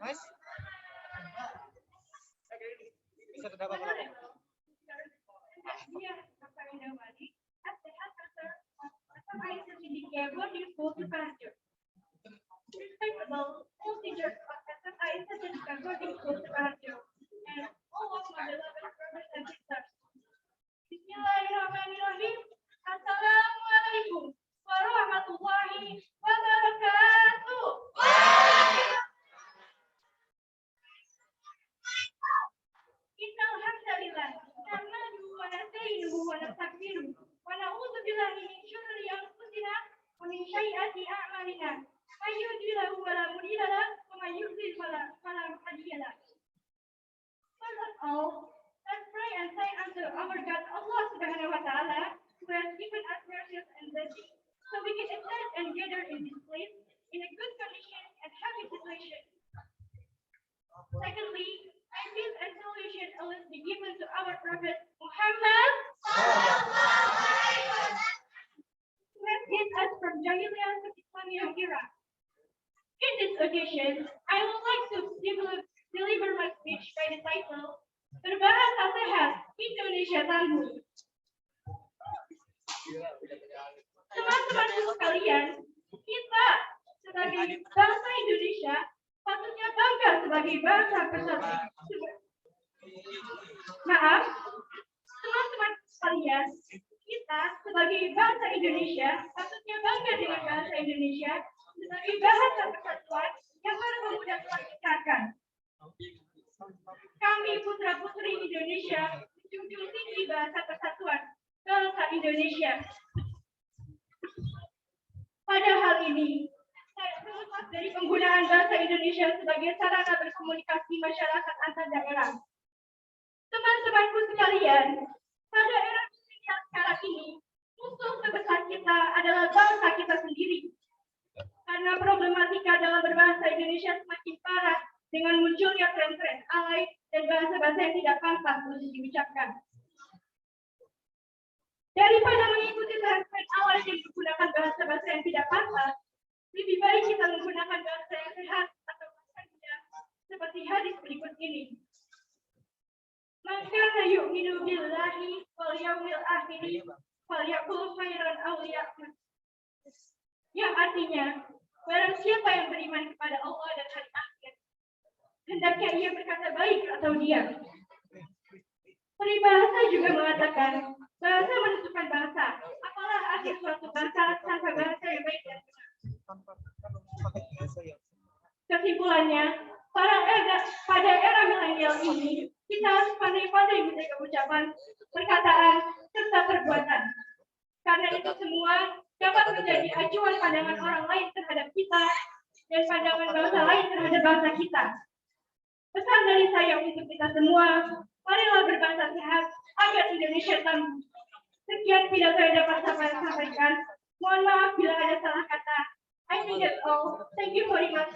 Nice. Bisa terdapat berapa? Respectable all teachers of SFI certificate boarding school Sukoharjo and all of my beloved brothers and sisters. Bismillahirrahmanirrahim. Assalamualaikum warahmatullahi wabarakatuh. Innal hamdalillah nahmaduhu wa nasta'inuhu wa nastaghfiruh wa na'udzu billahi min syururi anfusina wa min sayyiati a'malina. May yahdihillahu fala mudilla lahu wa may yudlil fala hadiya lahu. First of all, let's pray and say unto our God Allah Subhanahu wa Ta'ala, who has given us mercies and blessings, so we can attend and gather in this place in a good condition and happy situation. Secondly, peace and salvation always be given to our Prophet Muhammad. Who has hid us from Jahiliyah to Islamic era. In this occasion, I would like to deliver my speech by the title Berbahasa Sehat Indonesia Tangguh. Teman-temanku sekalian, kita sebagai bangsa Indonesia patutnya bangga sebagai bangsa persatu. Maaf, teman-teman sekalian, kita sebagai bangsa Indonesia patutnya bangga dengan bahasa Indonesia sebagai bahasa persatuan yang para pemuda telah ciptakan. Kami putra-putri Indonesia menjunjung tinggi bahasa persatuan bangsa Indonesia. Pada hal ini, penggunaan bahasa Indonesia sebagai sarana berkomunikasi masyarakat antar daerah. Teman-temanku sekalian, pada era milenial sekarang ini, musuh terbesar kita adalah bangsa kita sendiri. Karena problematika dalam berbahasa Indonesia semakin parah dengan munculnya tren-tren alay dan bahasa-bahasa yang tidak pantas untuk diucapkan. Daripada mengikuti tren-tren alay yang menggunakan bahasa-bahasa yang tidak pantas, lebih baik kita menggunakan bahasa yang sehat atau bahasa seperti hadis berikut ini. Man kana yu'minu billahi wal yawmil akhir falyaqul khairan aw liyasmut. Yang artinya, barang siapa yang beriman kepada Allah dan hari akhir, hendaknya ia berkata baik atau diam. Peribahasa juga mengatakan, bahasa menentukan bahasa. Apalah akhir suatu bangsa tanpa bahasa yang baik dan benar. Kesimpulannya, pada era milenial ini, kita harus pandai-pandai menjaga ucapan, perkataan, serta perbuatan. Karena itu semua dapat menjadi acuan pandangan orang lain terhadap kita dan pandangan bangsa lain terhadap bangsa kita. Pesan dari saya untuk kita semua, marilah berbahasa sehat agar Indonesia tangguh. Sekian pidato yang dapat saya sampaikan. Mohon maaf bila ada salah kata. I think that's all. Thank you very much.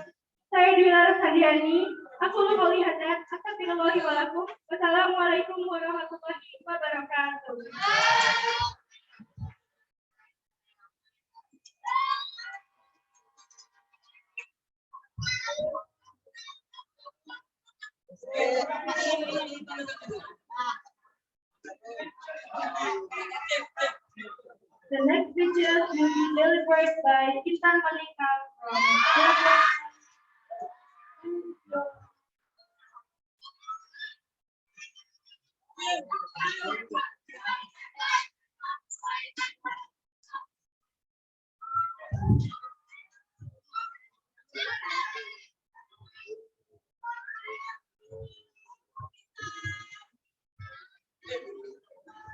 Saya Dwi Laras Hadiani. Aku lupa lihat dan astagfirullahi wa lakum. Wassalamualaikum warahmatullahi wabarakatuh. The next speeches will be delivered by Intan Malika from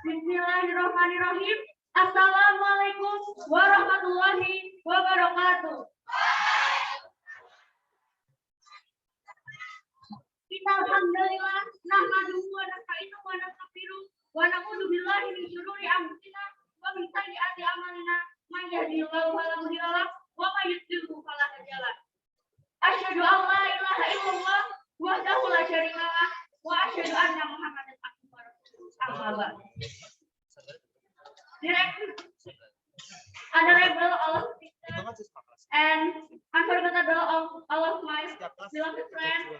Bismillahirrahmanirrahim. Assalamualaikum warahmatullahi wabarakatuh. Alhamdulillah, nahmaduhu wa nasta'inuhu wa nastaghfiruh wa na'udzu billahi min syururi anfusina wa min sayyiati a'malina. May yahdihillahu fala mudilla lahu wa may yudlil fala hadiya lahu. Asyhadu an la ilaha illallah wahdahu la syarika lah wa asyhadu anna Muhammadan abduhu wa rasuluh. Amma ba'd. Honorable all of and unforgettable all of my beloved friends.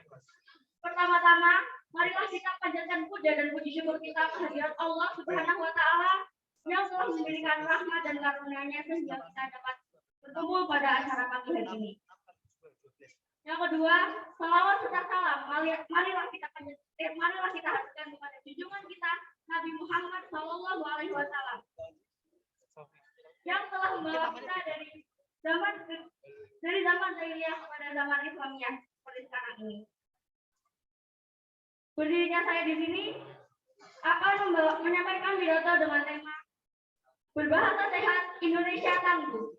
Pertama-tama, marilah kita panjatkan puja dan puji syukur kita kehadirat Allah Subhanahu wa Ta'ala yang telah memberikan rahmat dan karunia-Nya sehingga kita dapat bertemu pada acara pagi hari ini. Yang kedua, salawat serta salam marilah kita haturkan kepada junjungan kita Nabi Muhammad Shallallahu Alaihi Wasallam yang telah membawa kita dari zaman jahiliyah kepada zaman Islamiyah seperti sekarang ini. Berdirinya saya di sini akan menyampaikan pidato dengan tema berbahasa sehat Indonesia tangguh.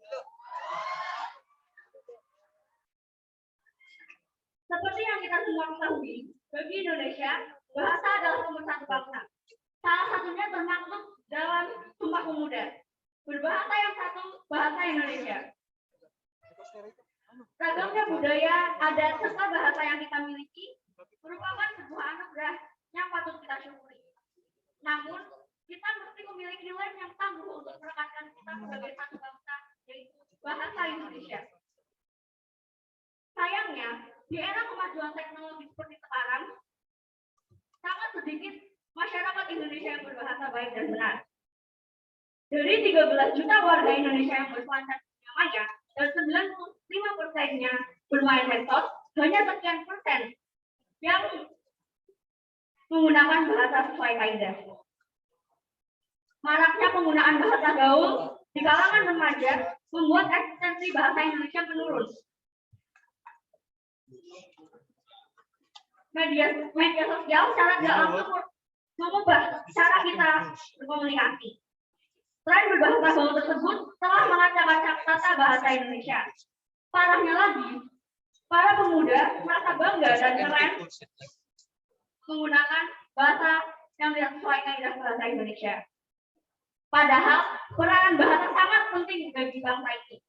Seperti yang kita semua ketahui, bagi Indonesia bahasa adalah nomor satu bangsa. Salah satunya termaktub dalam Sumpah Pemuda. Berbahasa yang satu, bahasa Indonesia. Ragamnya budaya, adat, serta bahasa yang kita miliki merupakan sebuah anugerah yang patut kita syukuri. Namun, kita mesti memiliki nilai yang tangguh untuk merekatkan kita sebagai satu bangsa, yaitu bahasa Indonesia. Sayangnya, di era kemajuan teknologi seperti sekarang, sangat sedikit masyarakat Indonesia yang berbahasa baik dan benar. Dari 13 juta warga Indonesia yang berselancar di dunia maya, dan 95%-nya bermain medsos, hanya sekian persen yang menggunakan bahasa sesuai kaidah. Maraknya penggunaan bahasa gaul di kalangan remaja membuat eksistensi bahasa Indonesia menurun. Media sosial secara tidak langsung mengubah cara kita berkomunikasi. Tren berbahasa gaul tersebut telah mengacak-acak tata bahasa Indonesia. Parahnya lagi, para pemuda merasa bangga dan keren menggunakan bahasa yang tidak sesuai dengan bahasa Indonesia. Padahal peranan bahasa sangat penting bagi bangsa ini.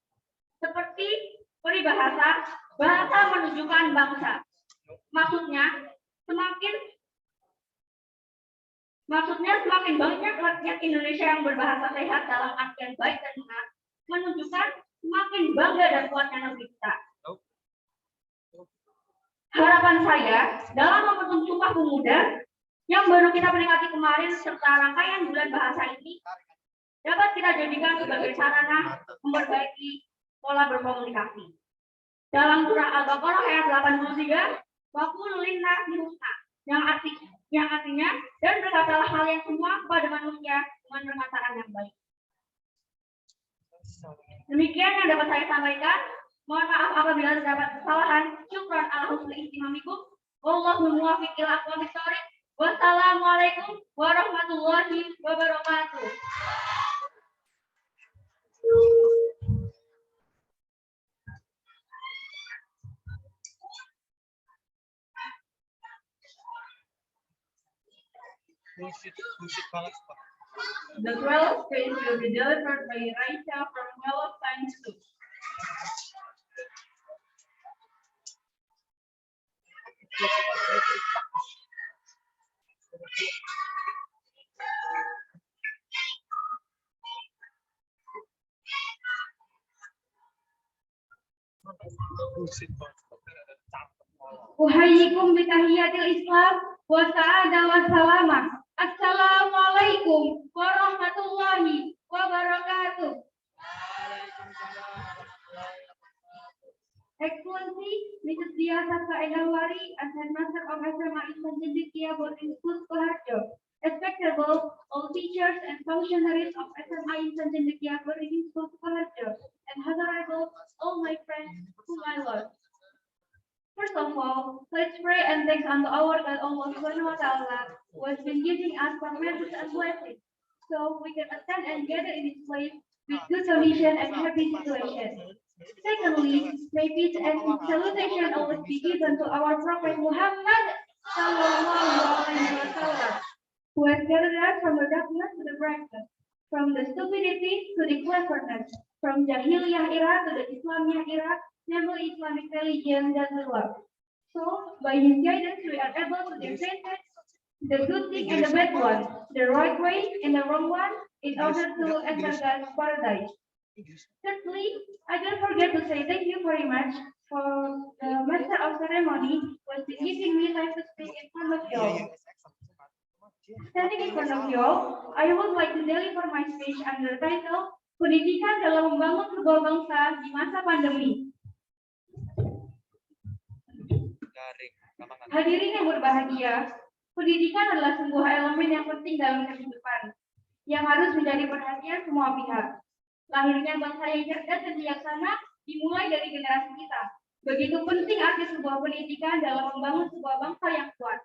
Seperti peribahasa, bahasa menunjukkan bangsa. Maksudnya semakin banyak rakyat Indonesia yang berbahasa sehat dalam artian baik dan benar, menunjukkan semakin bangga dan kuatnya negeri kita. Harapan saya dalam membentuk Sumpah Pemuda yang baru kita peringati kemarin serta rangkaian bulan bahasa ini dapat kita jadikan sebagai sarana memperbaiki pola berkomunikasi. Dalam surah Al-Baqarah ayat 83, "Waqul linnasi husna", yang artinya dan berkatalah hal yang semua kepada manusia dengan perkataan yang baik. Demikian yang dapat saya sampaikan. Mohon maaf apabila terdapat kesalahan. Syukran ala husni istimamikum. Wallahu muwaffiq ila aqwamit thoriq. Wassalamualaikum warahmatullahi wabarakatuh. Bullshit banget, Pak. The 12th page will be delivered by Raisha from Well of Science School. Bullshit banget. Uhayyikum bitahiyatil Islam wa sa'ada wa salamah. Assalamualaikum warahmatullahi wabarakatuh. Excellency, Mrs. Dia Saka Edawari, as Headmaster of SMA Islam Cendekia Boarding School, Sukoharjo. Respectable all teachers and functionaries of SMA Islam Cendekia Boarding School, Sukoharjo, and honorable all my friends whom I love. First of all, let's pray and thanks unto our God Allah Subhanahu wa Ta'ala, who has been giving us permission and blessings, so we can attend and gather in His place with good condition and happy situation. Secondly, may peace and salutation always be given to our Prophet Muhammad Sallallahu Alaihi Wasallam, who has gathered us from the darkness to the brightness, from the stupidity to the cleverness, from Jahiliyah era to the Islamiyah era, namely Islamic religion that we love. So, by His guidance, we are able to differentiate the good thing and the bad one, the right way and the wrong one, in order to enter God's paradise. Thirdly, I don't forget to say thank you very much for the Master of Ceremony who has been giving me time to speak in front of you all. Standing in front of you all, I would like to deliver my speech under the title Pendidikan dalam Membangun Sebuah Bangsa di Masa Pandemi. Hadirin yang berbahagia, pendidikan adalah sebuah elemen yang penting dalam kehidupan, yang harus menjadi perhatian semua pihak. Lahirnya bangsa yang cerdas dan bijaksana dimulai dari generasi kita. Begitu penting arti sebuah pendidikan dalam membangun sebuah bangsa yang kuat.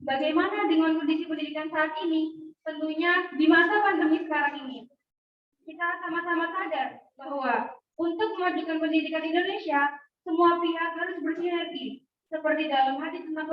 Bagaimana dengan kondisi pendidikan saat ini? Tentunya di masa pandemi sekarang ini. Kita sama-sama sadar bahwa untuk memajukan pendidikan Indonesia, semua pihak harus bersinergi. Seperti dalam hadis tentang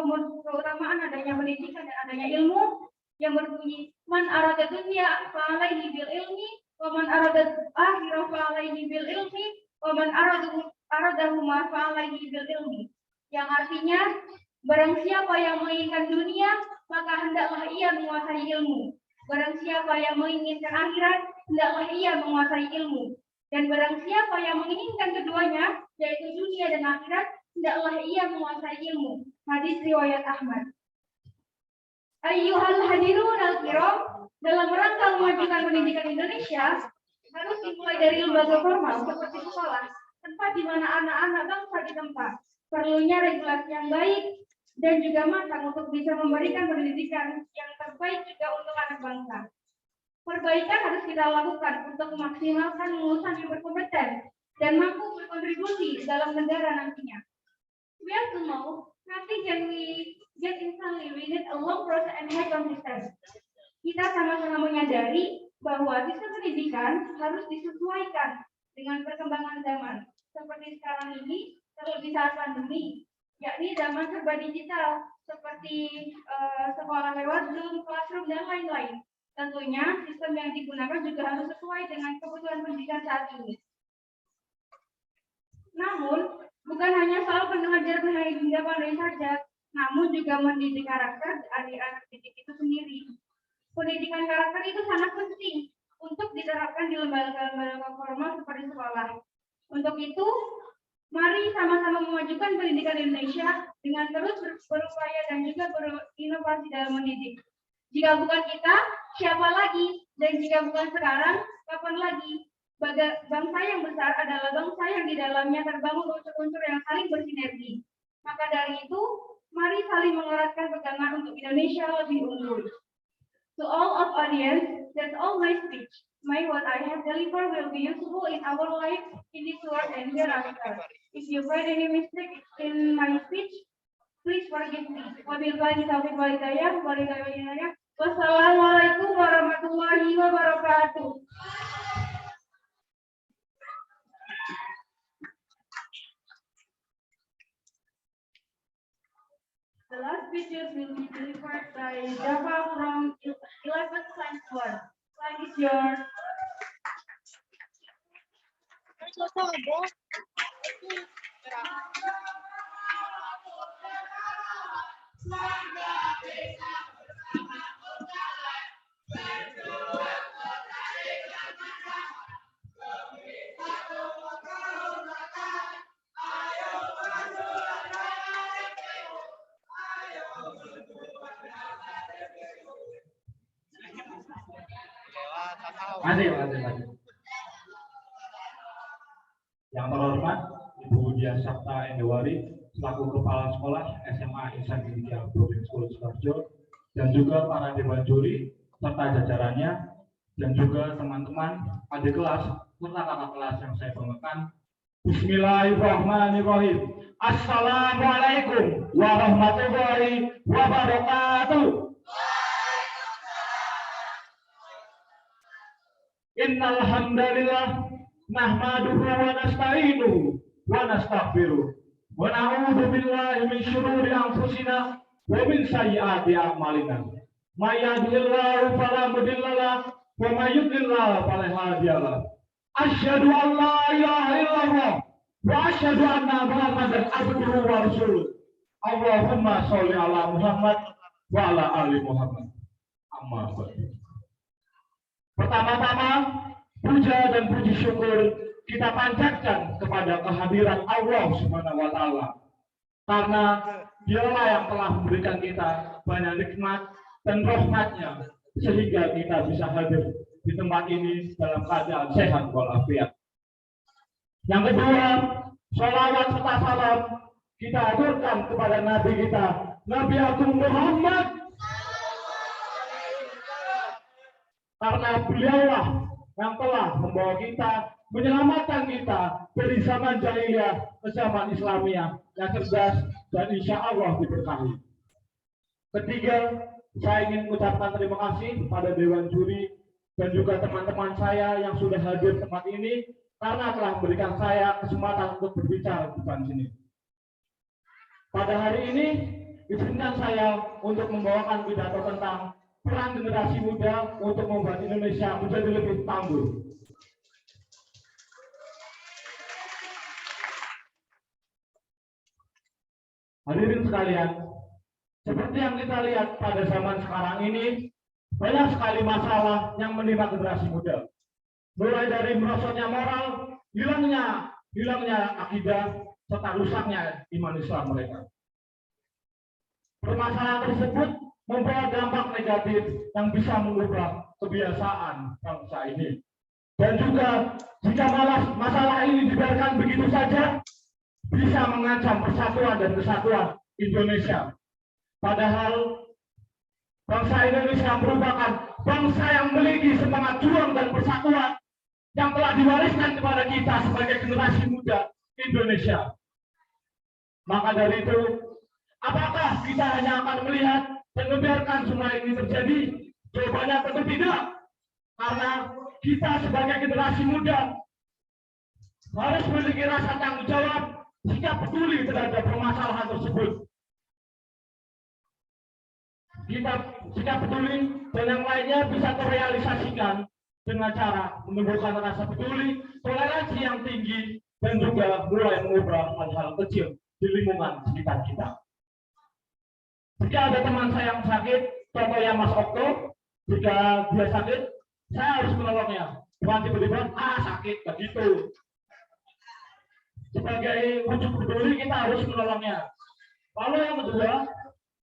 keutamaan adanya pendidikan dan adanya ilmu yang berbunyi man arada dunya fa alaihi bil ilmi wa man arada akhirah fa alaihi bil ilmi wa man aradahuma fa alaihi bil ilmi, yang artinya barang siapa yang menginginkan dunia maka hendaklah ia menguasai ilmu, barang siapa yang menginginkan akhirat hendaklah ia menguasai ilmu, dan barang siapa yang menginginkan keduanya yaitu dunia dan akhirat hendaklah ia menguasai ilmu. Hadis riwayat Ahmad. Ayyuhal hadirun al-kiram, dalam rangka memajukan pendidikan Indonesia harus dimulai dari lembaga formal seperti sekolah, tempat di mana anak-anak bangsa ditempa. Perlunya regulasi yang baik dan juga matang untuk bisa memberikan pendidikan yang terbaik juga untuk anak bangsa. Perbaikan harus kita lakukan untuk memaksimalkan lulusan yang berkompeten dan mampu berkontribusi dalam negara nantinya. We have to know, nothing can we get instantly. We need a long process and high consistency. Kita sama-sama menyadari bahwa sistem pendidikan harus disesuaikan dengan perkembangan zaman. Seperti sekarang ini, terlebih di saat pandemi, yakni zaman serba digital seperti sekolah lewat Zoom, Classroom, dan lain-lain. Tentunya sistem yang digunakan juga harus sesuai dengan kebutuhan pendidikan saat ini. Namun, bukan hanya soal pengajar hingga pandai saja, namun juga mendidik karakter adik-anak didik itu sendiri. Pendidikan karakter itu sangat penting untuk diterapkan di lembaga-lembaga formal seperti sekolah. Untuk itu, mari sama-sama memajukan pendidikan Indonesia dengan terus berupaya dan juga berinovasi dalam mendidik. Jika bukan kita, siapa lagi? Dan jika bukan sekarang, kapan lagi? Bangsa yang besar adalah bangsa yang di dalamnya terbangun unsur-unsur yang saling bersinergi. Maka dari itu, mari saling mengeratkan pegangan untuk Indonesia lebih unggul. To all of audience, that's all my speech. May what I have delivered will be useful in our life in this world and hereafter. If you find any mistake in my speech, please forgive me. Wabillahi taufiq wal hidayah. Wassalamualaikum warahmatullahi wabarakatuh. The last speeches will be delivered by Java from 11th Science 1. Slide is yours. Mari. Yang terhormat Ibu Dian Sabta Endewari selaku Kepala Sekolah SMA Insan India Boarding School Sidoarjo, dan juga para dewan juri serta jajarannya, dan juga teman-teman adik kelas serta kakak kelas yang saya banggakan. Bismillahirrahmanirrahim. Assalamualaikum warahmatullahi wabarakatuh. Innal hamdalillah nahmaduhu wa nasta'inuhu wa nastaghfiruh wa na'udzu billahi min syururi anfusina wa min sayyiati a'malina. May yahdihillahu fala mudilla lahu wa may yudlil fala hadiya lahu. Asyhadu an la ilaha illallah wa asyhadu anna Muhammadan abduhu wa rasuluh. Allahumma sholli ala Muhammad wa ala ali Muhammad. Amma ba'du. Pertama-tama, puja dan puji syukur kita panjatkan kepada kehadiran Allah Subhanahu wa Ta'ala, karena Dialah yang telah memberikan kita banyak nikmat dan rahmat-Nya sehingga kita bisa hadir di tempat ini dalam keadaan sehat walafiat. Yang kedua, sholawat serta salam kita aturkan kepada Nabi kita, Nabi Agung Muhammad, karena beliaulah yang telah membawa kita, menyelamatkan kita dari zaman jahiliyah ke zaman Islamiyah yang cerdas dan insya Allah diberkahi. Ketiga, saya ingin mengucapkan terima kasih pada Dewan Juri dan juga teman-teman saya yang sudah hadir di tempat ini karena telah memberikan saya kesempatan untuk berbicara di depan sini. Pada hari ini, izinkan saya untuk membawakan pidato tentang peran generasi muda untuk membuat Indonesia menjadi lebih tangguh. Hadirin sekalian, seperti yang kita lihat pada zaman sekarang ini, banyak sekali masalah yang menimpa generasi muda. Mulai dari merosotnya moral, hilangnya akidah, serta rusaknya iman Islam mereka. Permasalahan tersebut membawa dampak negatif yang bisa mengubah kebiasaan bangsa ini. Dan juga jika masalah ini dibiarkan begitu saja, bisa mengancam persatuan dan kesatuan Indonesia. Padahal bangsa Indonesia merupakan bangsa yang memiliki semangat juang dan persatuan yang telah diwariskan kepada kita sebagai generasi muda Indonesia. Maka dari itu, apakah kita hanya akan melihat dan membiarkan semua ini terjadi? Jawabannya tentu tidak. Karena kita sebagai generasi muda harus memiliki rasa tanggung jawab sikap peduli terhadap permasalahan tersebut. Kita sikap peduli dan yang lainnya bisa terrealisasikan dengan cara menumbuhkan rasa peduli, toleransi yang tinggi, dan juga mulai mengubah hal-hal kecil di lingkungan sekitar kita. Jika ada teman saya yang sakit, contohnya Mas Okto, jika dia sakit, saya harus menolongnya. Bukan tiba-tiba, sakit, begitu. Sebagai wujud peduli, kita harus menolongnya. Lalu yang kedua,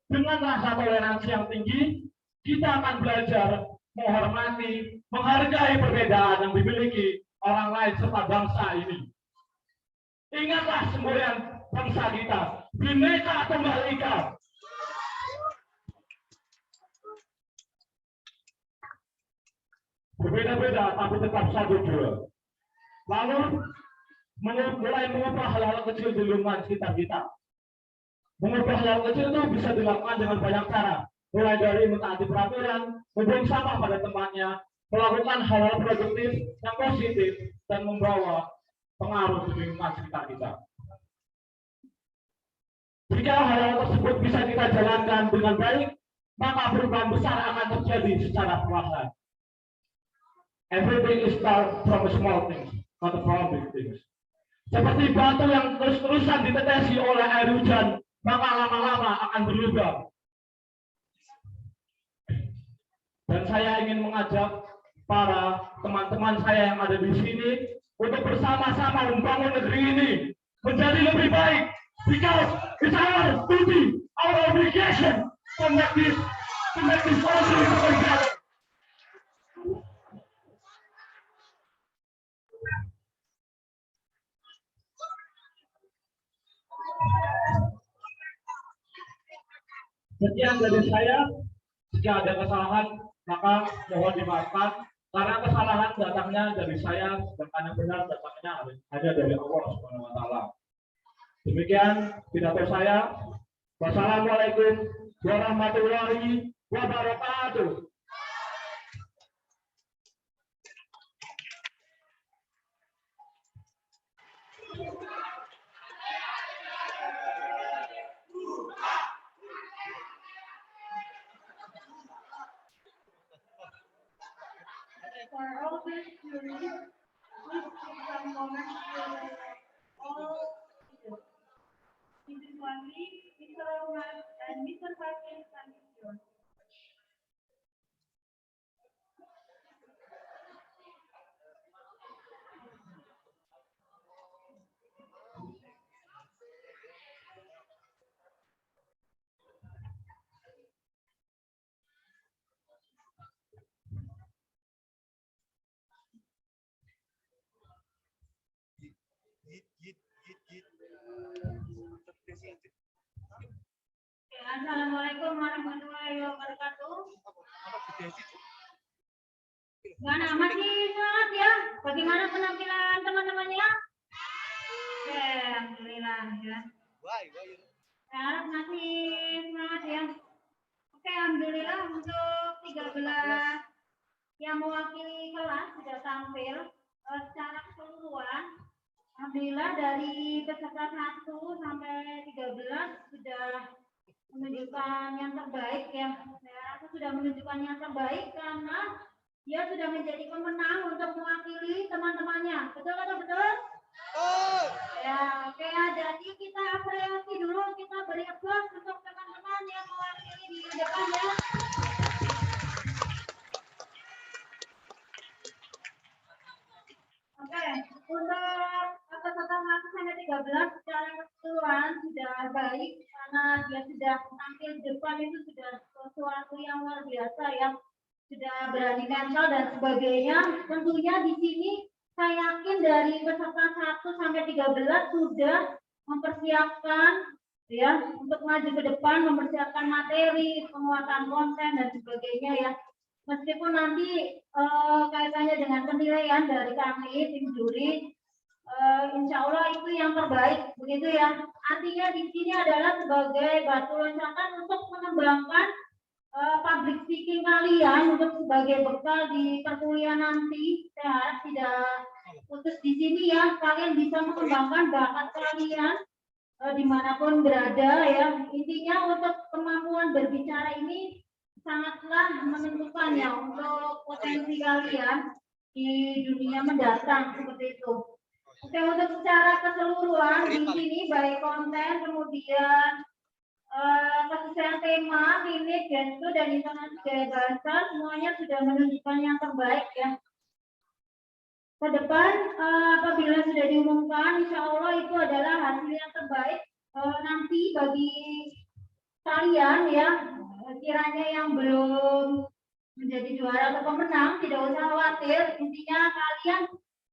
dengan rasa toleransi yang tinggi, kita akan belajar menghormati, menghargai perbedaan yang dimiliki orang lain serta bangsa ini. Ingatlah semboyan bangsa kita, Bhinneka Tunggal Ika. Berbeda-beda tapi tetap satu dua. Lalu mulai mengubah hal-hal kecil di lingkungan sekitar kita. Mengubah hal kecil itu bisa dilakukan dengan banyak cara. Mulai dari mentaati peraturan, membuang sampah pada tempatnya, melakukan hal-hal produktif yang positif dan membawa pengaruh di lingkungan sekitar kita. Jika hal-hal tersebut bisa kita jalankan dengan baik, maka perubahan besar akan terjadi secara perlahan. Everything is start from small things, not from big things. Seperti batu yang terus-terusan ditetesi oleh air hujan, maka lama-lama akan berubah. Dan saya ingin mengajak para teman-teman saya yang ada di sini untuk bersama-sama membangun negeri ini menjadi lebih baik. Because it's our duty, our obligation to make this country together. Sekian dari saya. Jika ada kesalahan, maka mohon dimaafkan. Karena kesalahan datangnya dari saya, sedangkan yang benar datangnya hanya dari Allah Subhanahu wa Ta'ala. Demikian pidato saya. Wassalamualaikum warahmatullahi wabarakatuh. For all this to read, please take some moments to all leaders. Mrs. Wandi, Mr. Roman, and Mr. Fakin, and Mr. Assalamualaikum warahmatullahi wabarakatuh. Gimana, masih semangat ya? Bagaimana penampilan teman-temannya? Oke, alhamdulillah ya. Ya, masih semangat ya. Oke, alhamdulillah untuk 13 yang mewakili kelas sudah tampil secara keseluruhan. Alhamdulillah dari peserta 1 sampai 13 sudah menunjukkan yang terbaik ya. Saya rasa sudah menunjukkan yang terbaik karena dia sudah menjadi pemenang untuk mewakili teman-temannya. Betul atau betul? Ya, oke ya. Jadi kita apresiasi dulu, kita beri aplaus untuk teman-teman yang mewakili di depan ya. Oke, untuk peserta 1 sampai 13 secara keseluruhan sudah baik karena dia sudah tampil di depan itu sudah sesuatu yang luar biasa ya, sudah berani mental dan sebagainya. Tentunya di sini saya yakin dari peserta 1 sampai 13 sudah mempersiapkan ya untuk maju ke depan, mempersiapkan materi, penguatan konten dan sebagainya ya. Meskipun nanti kaitannya dengan penilaian dari kami tim juri, insya Allah itu yang terbaik, begitu ya. Artinya di sini adalah sebagai batu loncatan untuk mengembangkan public speaking kalian untuk sebagai bekal di perkuliahan nanti. Saya harap tidak putus di sini ya. Kalian bisa mengembangkan bakat kalian dimanapun berada ya. Intinya untuk kemampuan berbicara ini sangatlah menentukan ya untuk potensi kalian di dunia mendatang seperti itu. Oke, untuk secara keseluruhan di sini baik konten kemudian kesesuaian tema, limit, gestur dan intonasi gaya bahasa semuanya sudah menunjukkan yang terbaik ya. Ke depan apabila sudah diumumkan, insya Allah itu adalah hasil yang terbaik nanti bagi kalian ya. Kiranya yang belum menjadi juara atau pemenang tidak usah khawatir, intinya kalian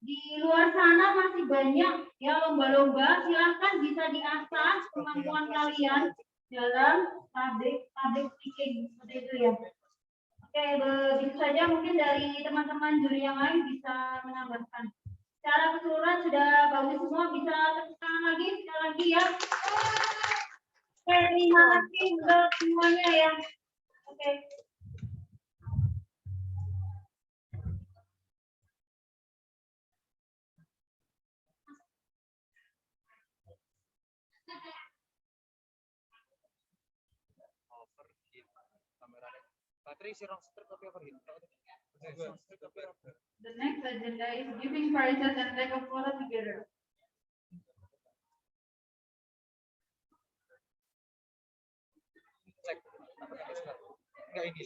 di luar sana masih banyak ya lomba-lomba, silahkan bisa diasah kemampuan kalian dalam public speaking seperti itu ya. Oke, begitu saja mungkin dari teman-teman juri yang lain bisa menambahkan. Secara keseluruhan sudah bagus semua, bisa tekan lagi sekali lagi ya. Oke, terima kasih untuk semuanya ya. Oke. The next agenda is giving prizes and take a photo together. Enggak ini.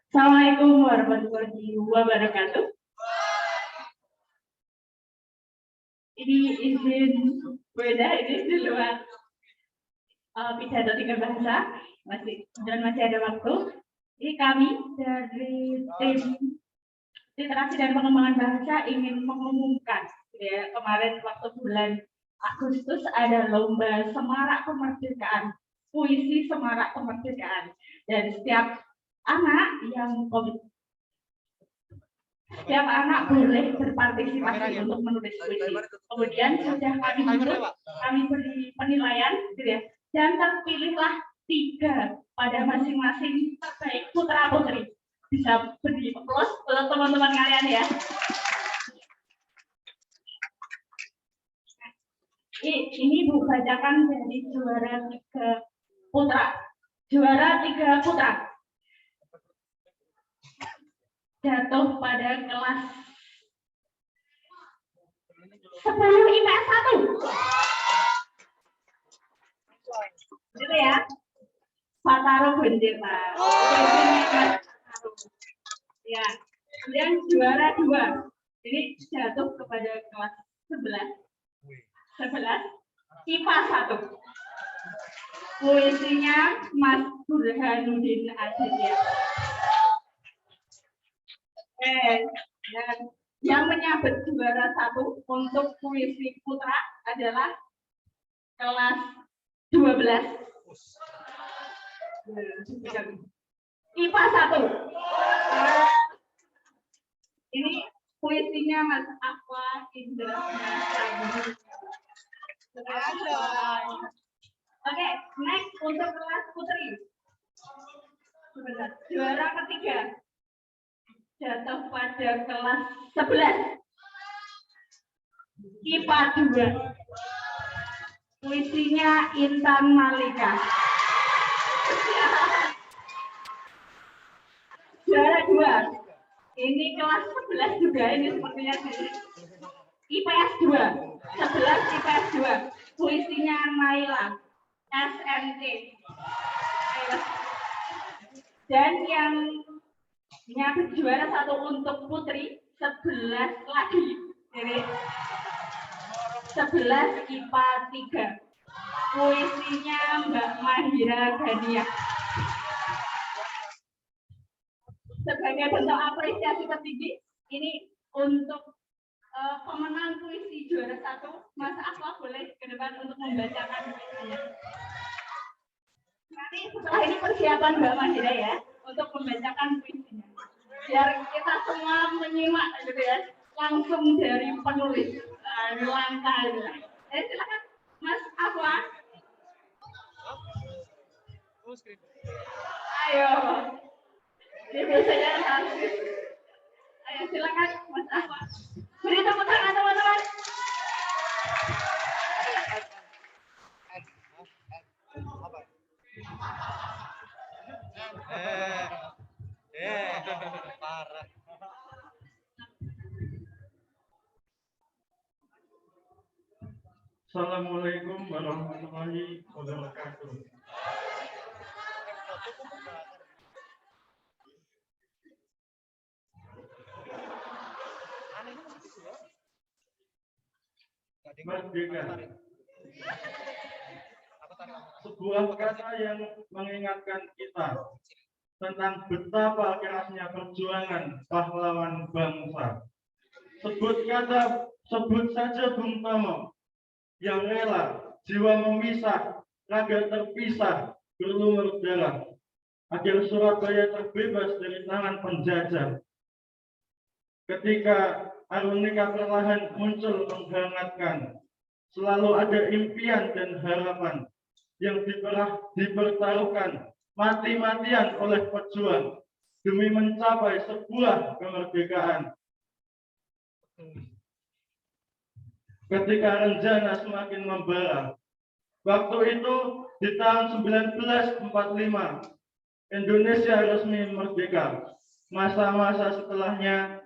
Assalamualaikum warahmatullahi wabarakatuh. Ini izin beda, ini di luar pidato 3 bahasa, masih ada waktu. Ini kami dari tim literasi dan pengembangan bahasa ingin mengumumkan ya, kemarin waktu bulan Agustus ada lomba semarak kemerdekaan, puisi semarak kemerdekaan, dan setiap anak boleh berpartisipasi untuk menulis puisi. Kemudian sudah kami beri penilaian gitu ya, dan terpilihlah 3 pada masing-masing terbaik putra putri. Bisa beri aplaus untuk teman-teman kalian ya. Ini Bu bacakan dari juara 3 putra. Jatuh pada kelas 10 IPS 1. Gitu ya. Fataro Bendeta. Ya. Kemudian juara 2. Ini jatuh kepada kelas 11 IPA 1. Puisinya Mas Burhanuddin Aditya. Dan yang menyabet juara 1 untuk puisi putra adalah kelas 12 IPA 1. Ini puisinya Mas Aqua Indra. Oke, next untuk kelas putri. Juara ketiga jatuh pada kelas 11 IPA 2. Puisinya Intan Malika. Juara 2. Ini kelas 11 juga, ini sepertinya IPS 2. 11 IPS 2. Puisinya Naila SNT. Dan yang nyabet juara 1 untuk putri 11 lagi. Jadi 11 IPA 3. Puisinya Mbak Mahira Gania. Sebagai bentuk apresiasi tertinggi, ini untuk pemenang puisi juara 1, Mas Aqua boleh ke depan untuk membacakan puisinya. Nanti setelah ini persiapan Mbak Mahira ya, untuk membacakan puisinya. Biar kita semua menyimak gitu ya, langsung dari penulis langkah gitu. Silakan Mas Aqua. Ayo. Ini biasanya harus. Ayo silakan Mas Ahmad. Beri tepuk tangan teman-teman. Parah. Assalamualaikum warahmatullahi wabarakatuh. Merdeka. Sebuah kata yang mengingatkan kita tentang betapa kerasnya perjuangan pahlawan bangsa. Sebut saja Bung Tomo yang rela jiwa memisah, raga terpisah, berlumur darah agar Surabaya terbebas dari tangan penjajah. Ketika arunika perlahan muncul menghangatkan, selalu ada impian dan harapan yang dipertaruhkan mati-matian oleh pejuang demi mencapai sebuah kemerdekaan. Ketika rencana semakin membara, waktu itu di tahun 1945 Indonesia resmi merdeka. Masa-masa setelahnya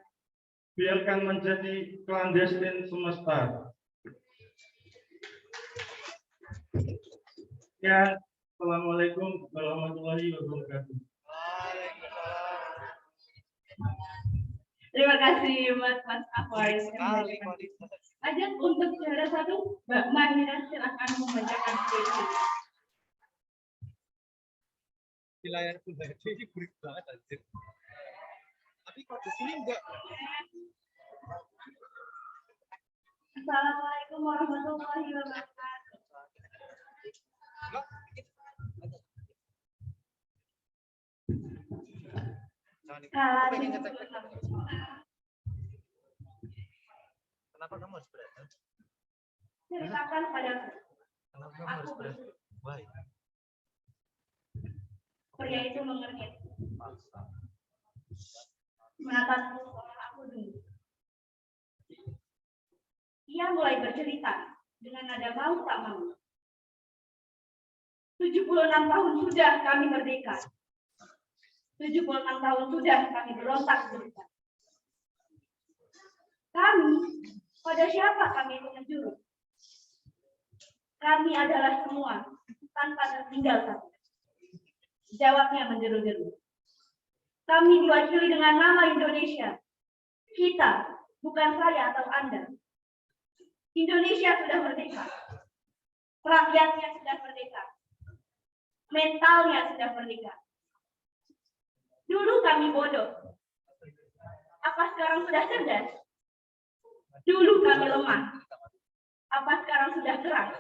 biarkan menjadi clandestin semesta. Ya, assalamualaikum warahmatullahi wabarakatuh. Terima kasih Mas Ahmad. Lanjut untuk juara 1, Mbak Mahira, silakan membacakan puisi. Di layar tuh ini burik banget anjir. Tapi kok di sini enggak? Assalamualaikum warahmatullahi wabarakatuh. Kenapa kamu harus berantem? Ceritakan padaku. Kenapa kamu harus berantem? Why? Pria itu mengernyit. Menatapku seolah aku dulu. Ia mulai bercerita dengan nada mau tak mau. 76 tahun sudah kami merdeka. 76 tahun sudah kami berontak berdebat. Kami, pada siapa kami itu menjuru? Kami adalah semua, tanpa tertinggal satu. Jawabnya menjeru-jeru. Kami diwakili dengan nama Indonesia. Kita, bukan saya atau Anda. Indonesia sudah merdeka. Rakyatnya sudah merdeka. Mentalnya sudah merdeka. Dulu kami bodoh. Apa sekarang sudah cerdas? Dulu kami lemah. Apa sekarang sudah keras?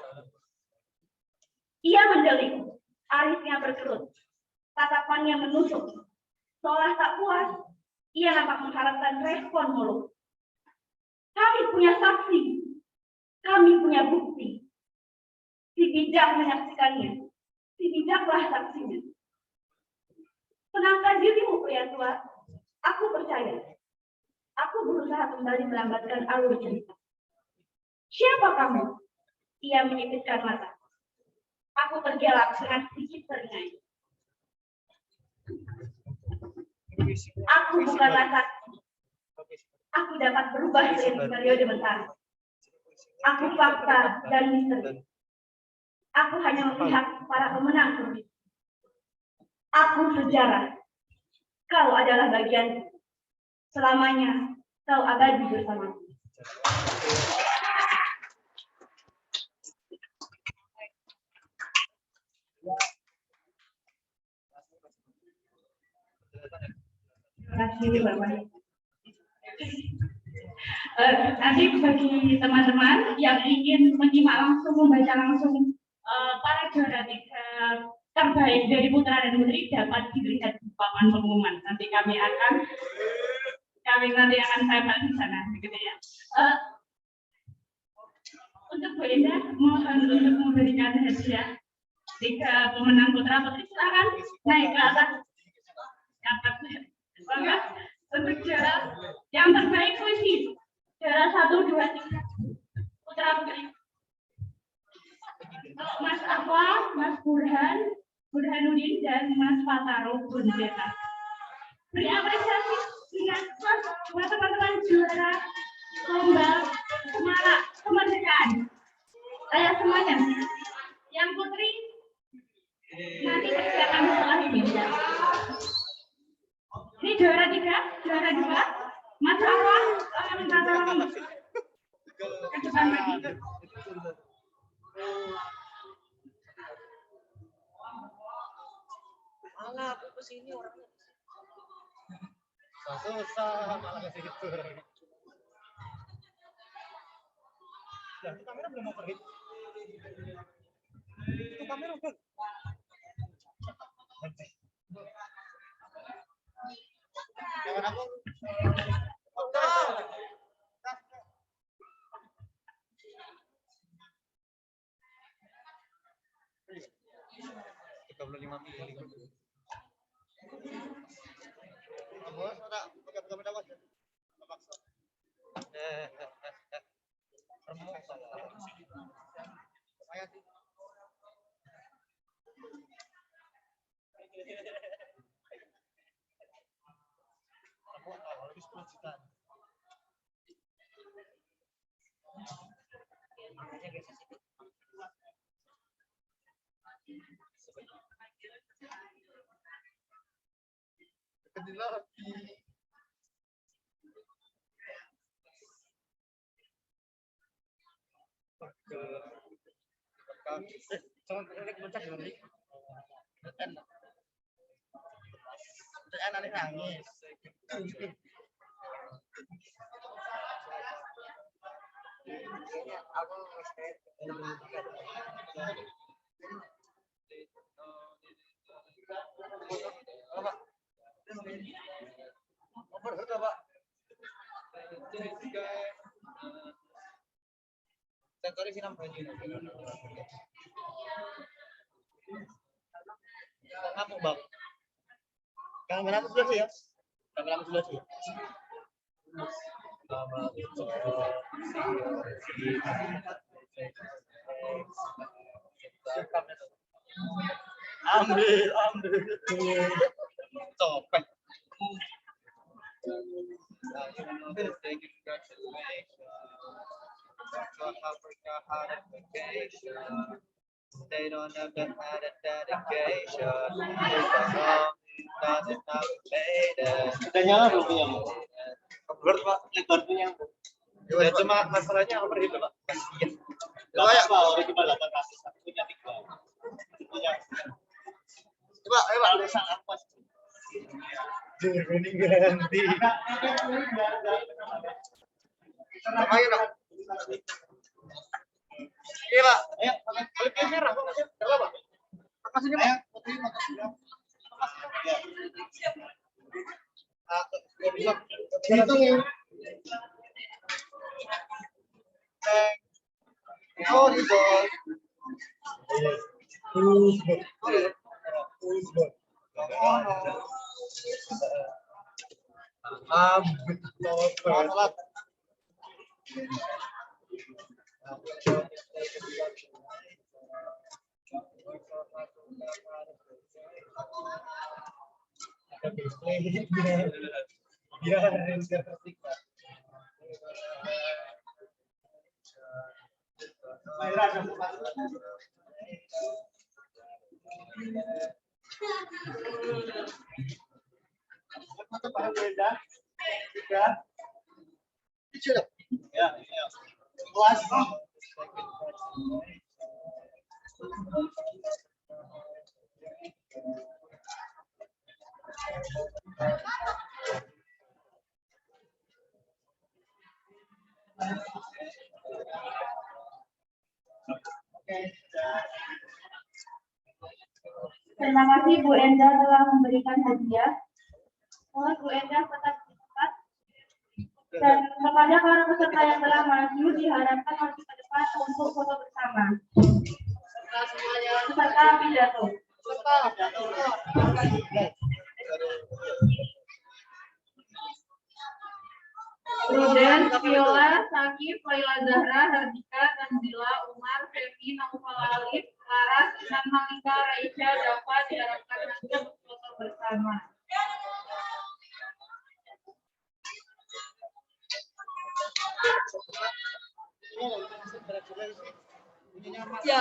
Ia mendelik, alisnya berkerut, tatapannya menusuk. Seolah tak puas, ia nampak mengharapkan respon muluk. Kami punya saksi, kami punya bukti. Si bijak menyaksikannya, si bijaklah saksinya. Tenangkan dirimu pria tua, aku percaya. Aku berusaha kembali melambatkan alur cerita. Siapa kamu? Ia menyipitkan mata. Aku tergelak dengan sedikit teringat. Aku bukanlah saksi. Aku dapat berubah seiring periode bentar. Aku fakta dan misteri. Aku hanya memihak para pemenang. Aku sejarah. Kau adalah bagian. Selamanya kau abadi bersamaku. Terima kasih Bapak. Nanti bagi teman-teman yang ingin menyimak langsung, membaca langsung para juara terbaik dari putra dan putri dapat dilihat di papan pengumuman. Nanti kami akan sampaikan di sana, begitu ya. Untuk Bu Indah, mohon untuk memberikan hadiah tiga pemenang putra putri silakan naik ke atas. Dapat bangga untuk juara yang terbaik puisi juara 1, 2, 3 putra putri. Mas Akwa, Mas Burhanuddin dan Mas Fataro Bundeta. Beri apresiasi dengan buat teman-teman juara lomba Semarak Kemerdekaan. Ayo semuanya. Yang putri nanti persiapan setelah ini. Ini juara 3, juara 2. Mas Akwa, minta tolong ke depan lagi. Malah aku kesini orangnya susah malah ke situ. Ya, itu kamera belum mau pergi. Itu kamera belum. Jangan aku. Nangis. Aku bang, kamera aku sudah sih ya, kamera aku sudah sih. Ambil, copet. They don't ever had a dedication. Doesn't have made it. Kita nyala belum punya mu? Kebetulan Pak, lebar punya mu. Ya cuma masalahnya apa itu Pak? Kasian. Coba ya Pak, orang cuma 800, aku punya 3. Punya. Coba, ayo Pak, udah sang apa sih? Jangan ganti. Sama ya dong. Iya Pak, ayo balik kamera, Pak. Enggak apa-apa. Makasihnya Pak. Hitung ya. Oh, itu. Biarin sertifikat. Ya, ya. Kelas. Terima kasih Bu Enda telah memberikan hadiah. Mohon Bu Enda tetap di tempat. Dan kepada para peserta yang telah maju diharapkan maju ke depan untuk foto bersama. Peserta pidato. Prudence, Viola, Sakif, Laila Zahra, Hardika, Tanzila, Umar, Femi, Naufal Alif, Laras, Inan Malika, Raisya, Dafa diharapkan nanti untuk foto bersama. Ya.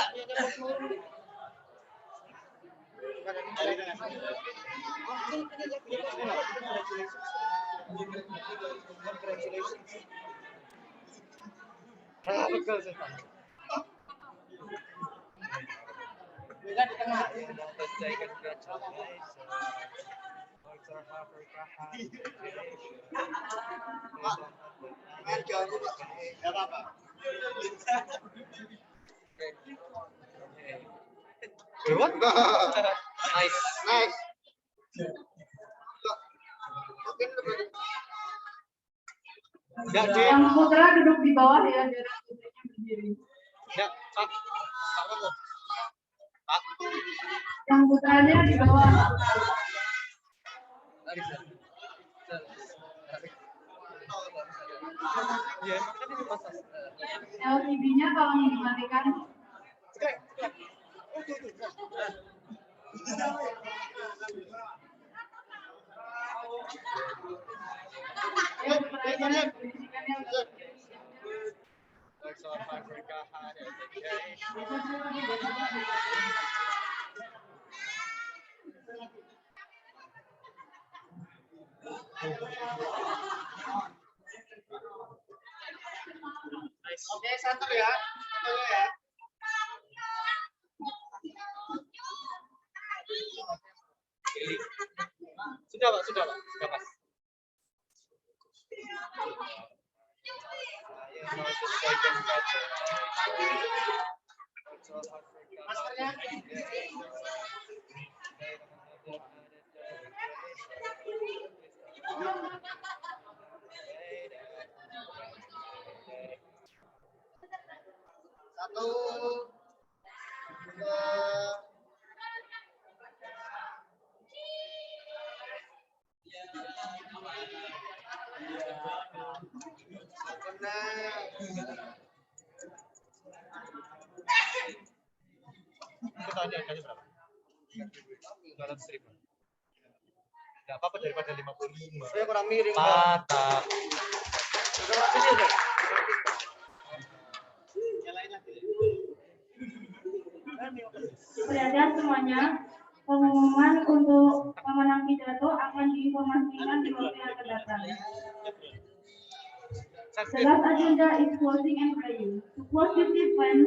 What? Nice. Nice. Ya, Yang putra duduk di bawah ya, biar putranya berdiri. Ya, Pak. Pak Romo. Pak. Yang putranya di bawah. Ya, emang kan ini pasas. LCD-nya tolong dimatikan. Ya, putranya bisikannya udah. Oke, satu ya. Satu ya. Sudah, Pak. Sudah, Pak. Sudah, Pak. Maskernya. Satu, dua, tanya berapa? 200.000. Tidak apa-apa daripada 55. Saya kurang miring. Patah. Perhatian semuanya, pengumuman untuk pemenang pidato akan diinformasikan di waktu yang akan datang. The last agenda is closing and praying. To close this event,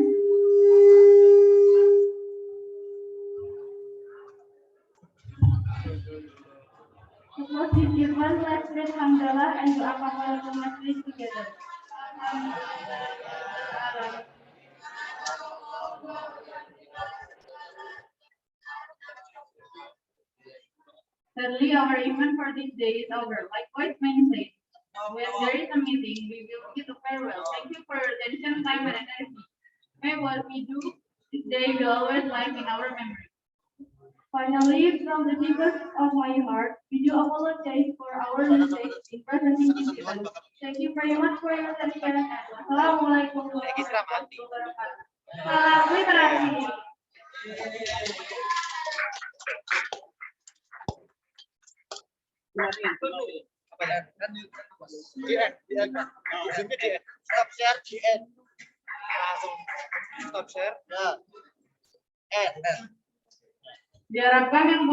let's read Hamdalah and doa kafaratul majlis together. Sadly, our event for this day is over. Like Voice Man said, when there is a meeting, we will give a farewell. Thank you for your attention, time, and energy. May what we do this day will always live in our memory. Finally, from the deepest of my heart, we do apologize for our mistakes in presenting this event. Thank you very much for your attention. Assalamualaikum warahmatullahi wabarakatuh. Salam literasi. Stop share GN. Langsung stop share. Nah. Diharapkan yang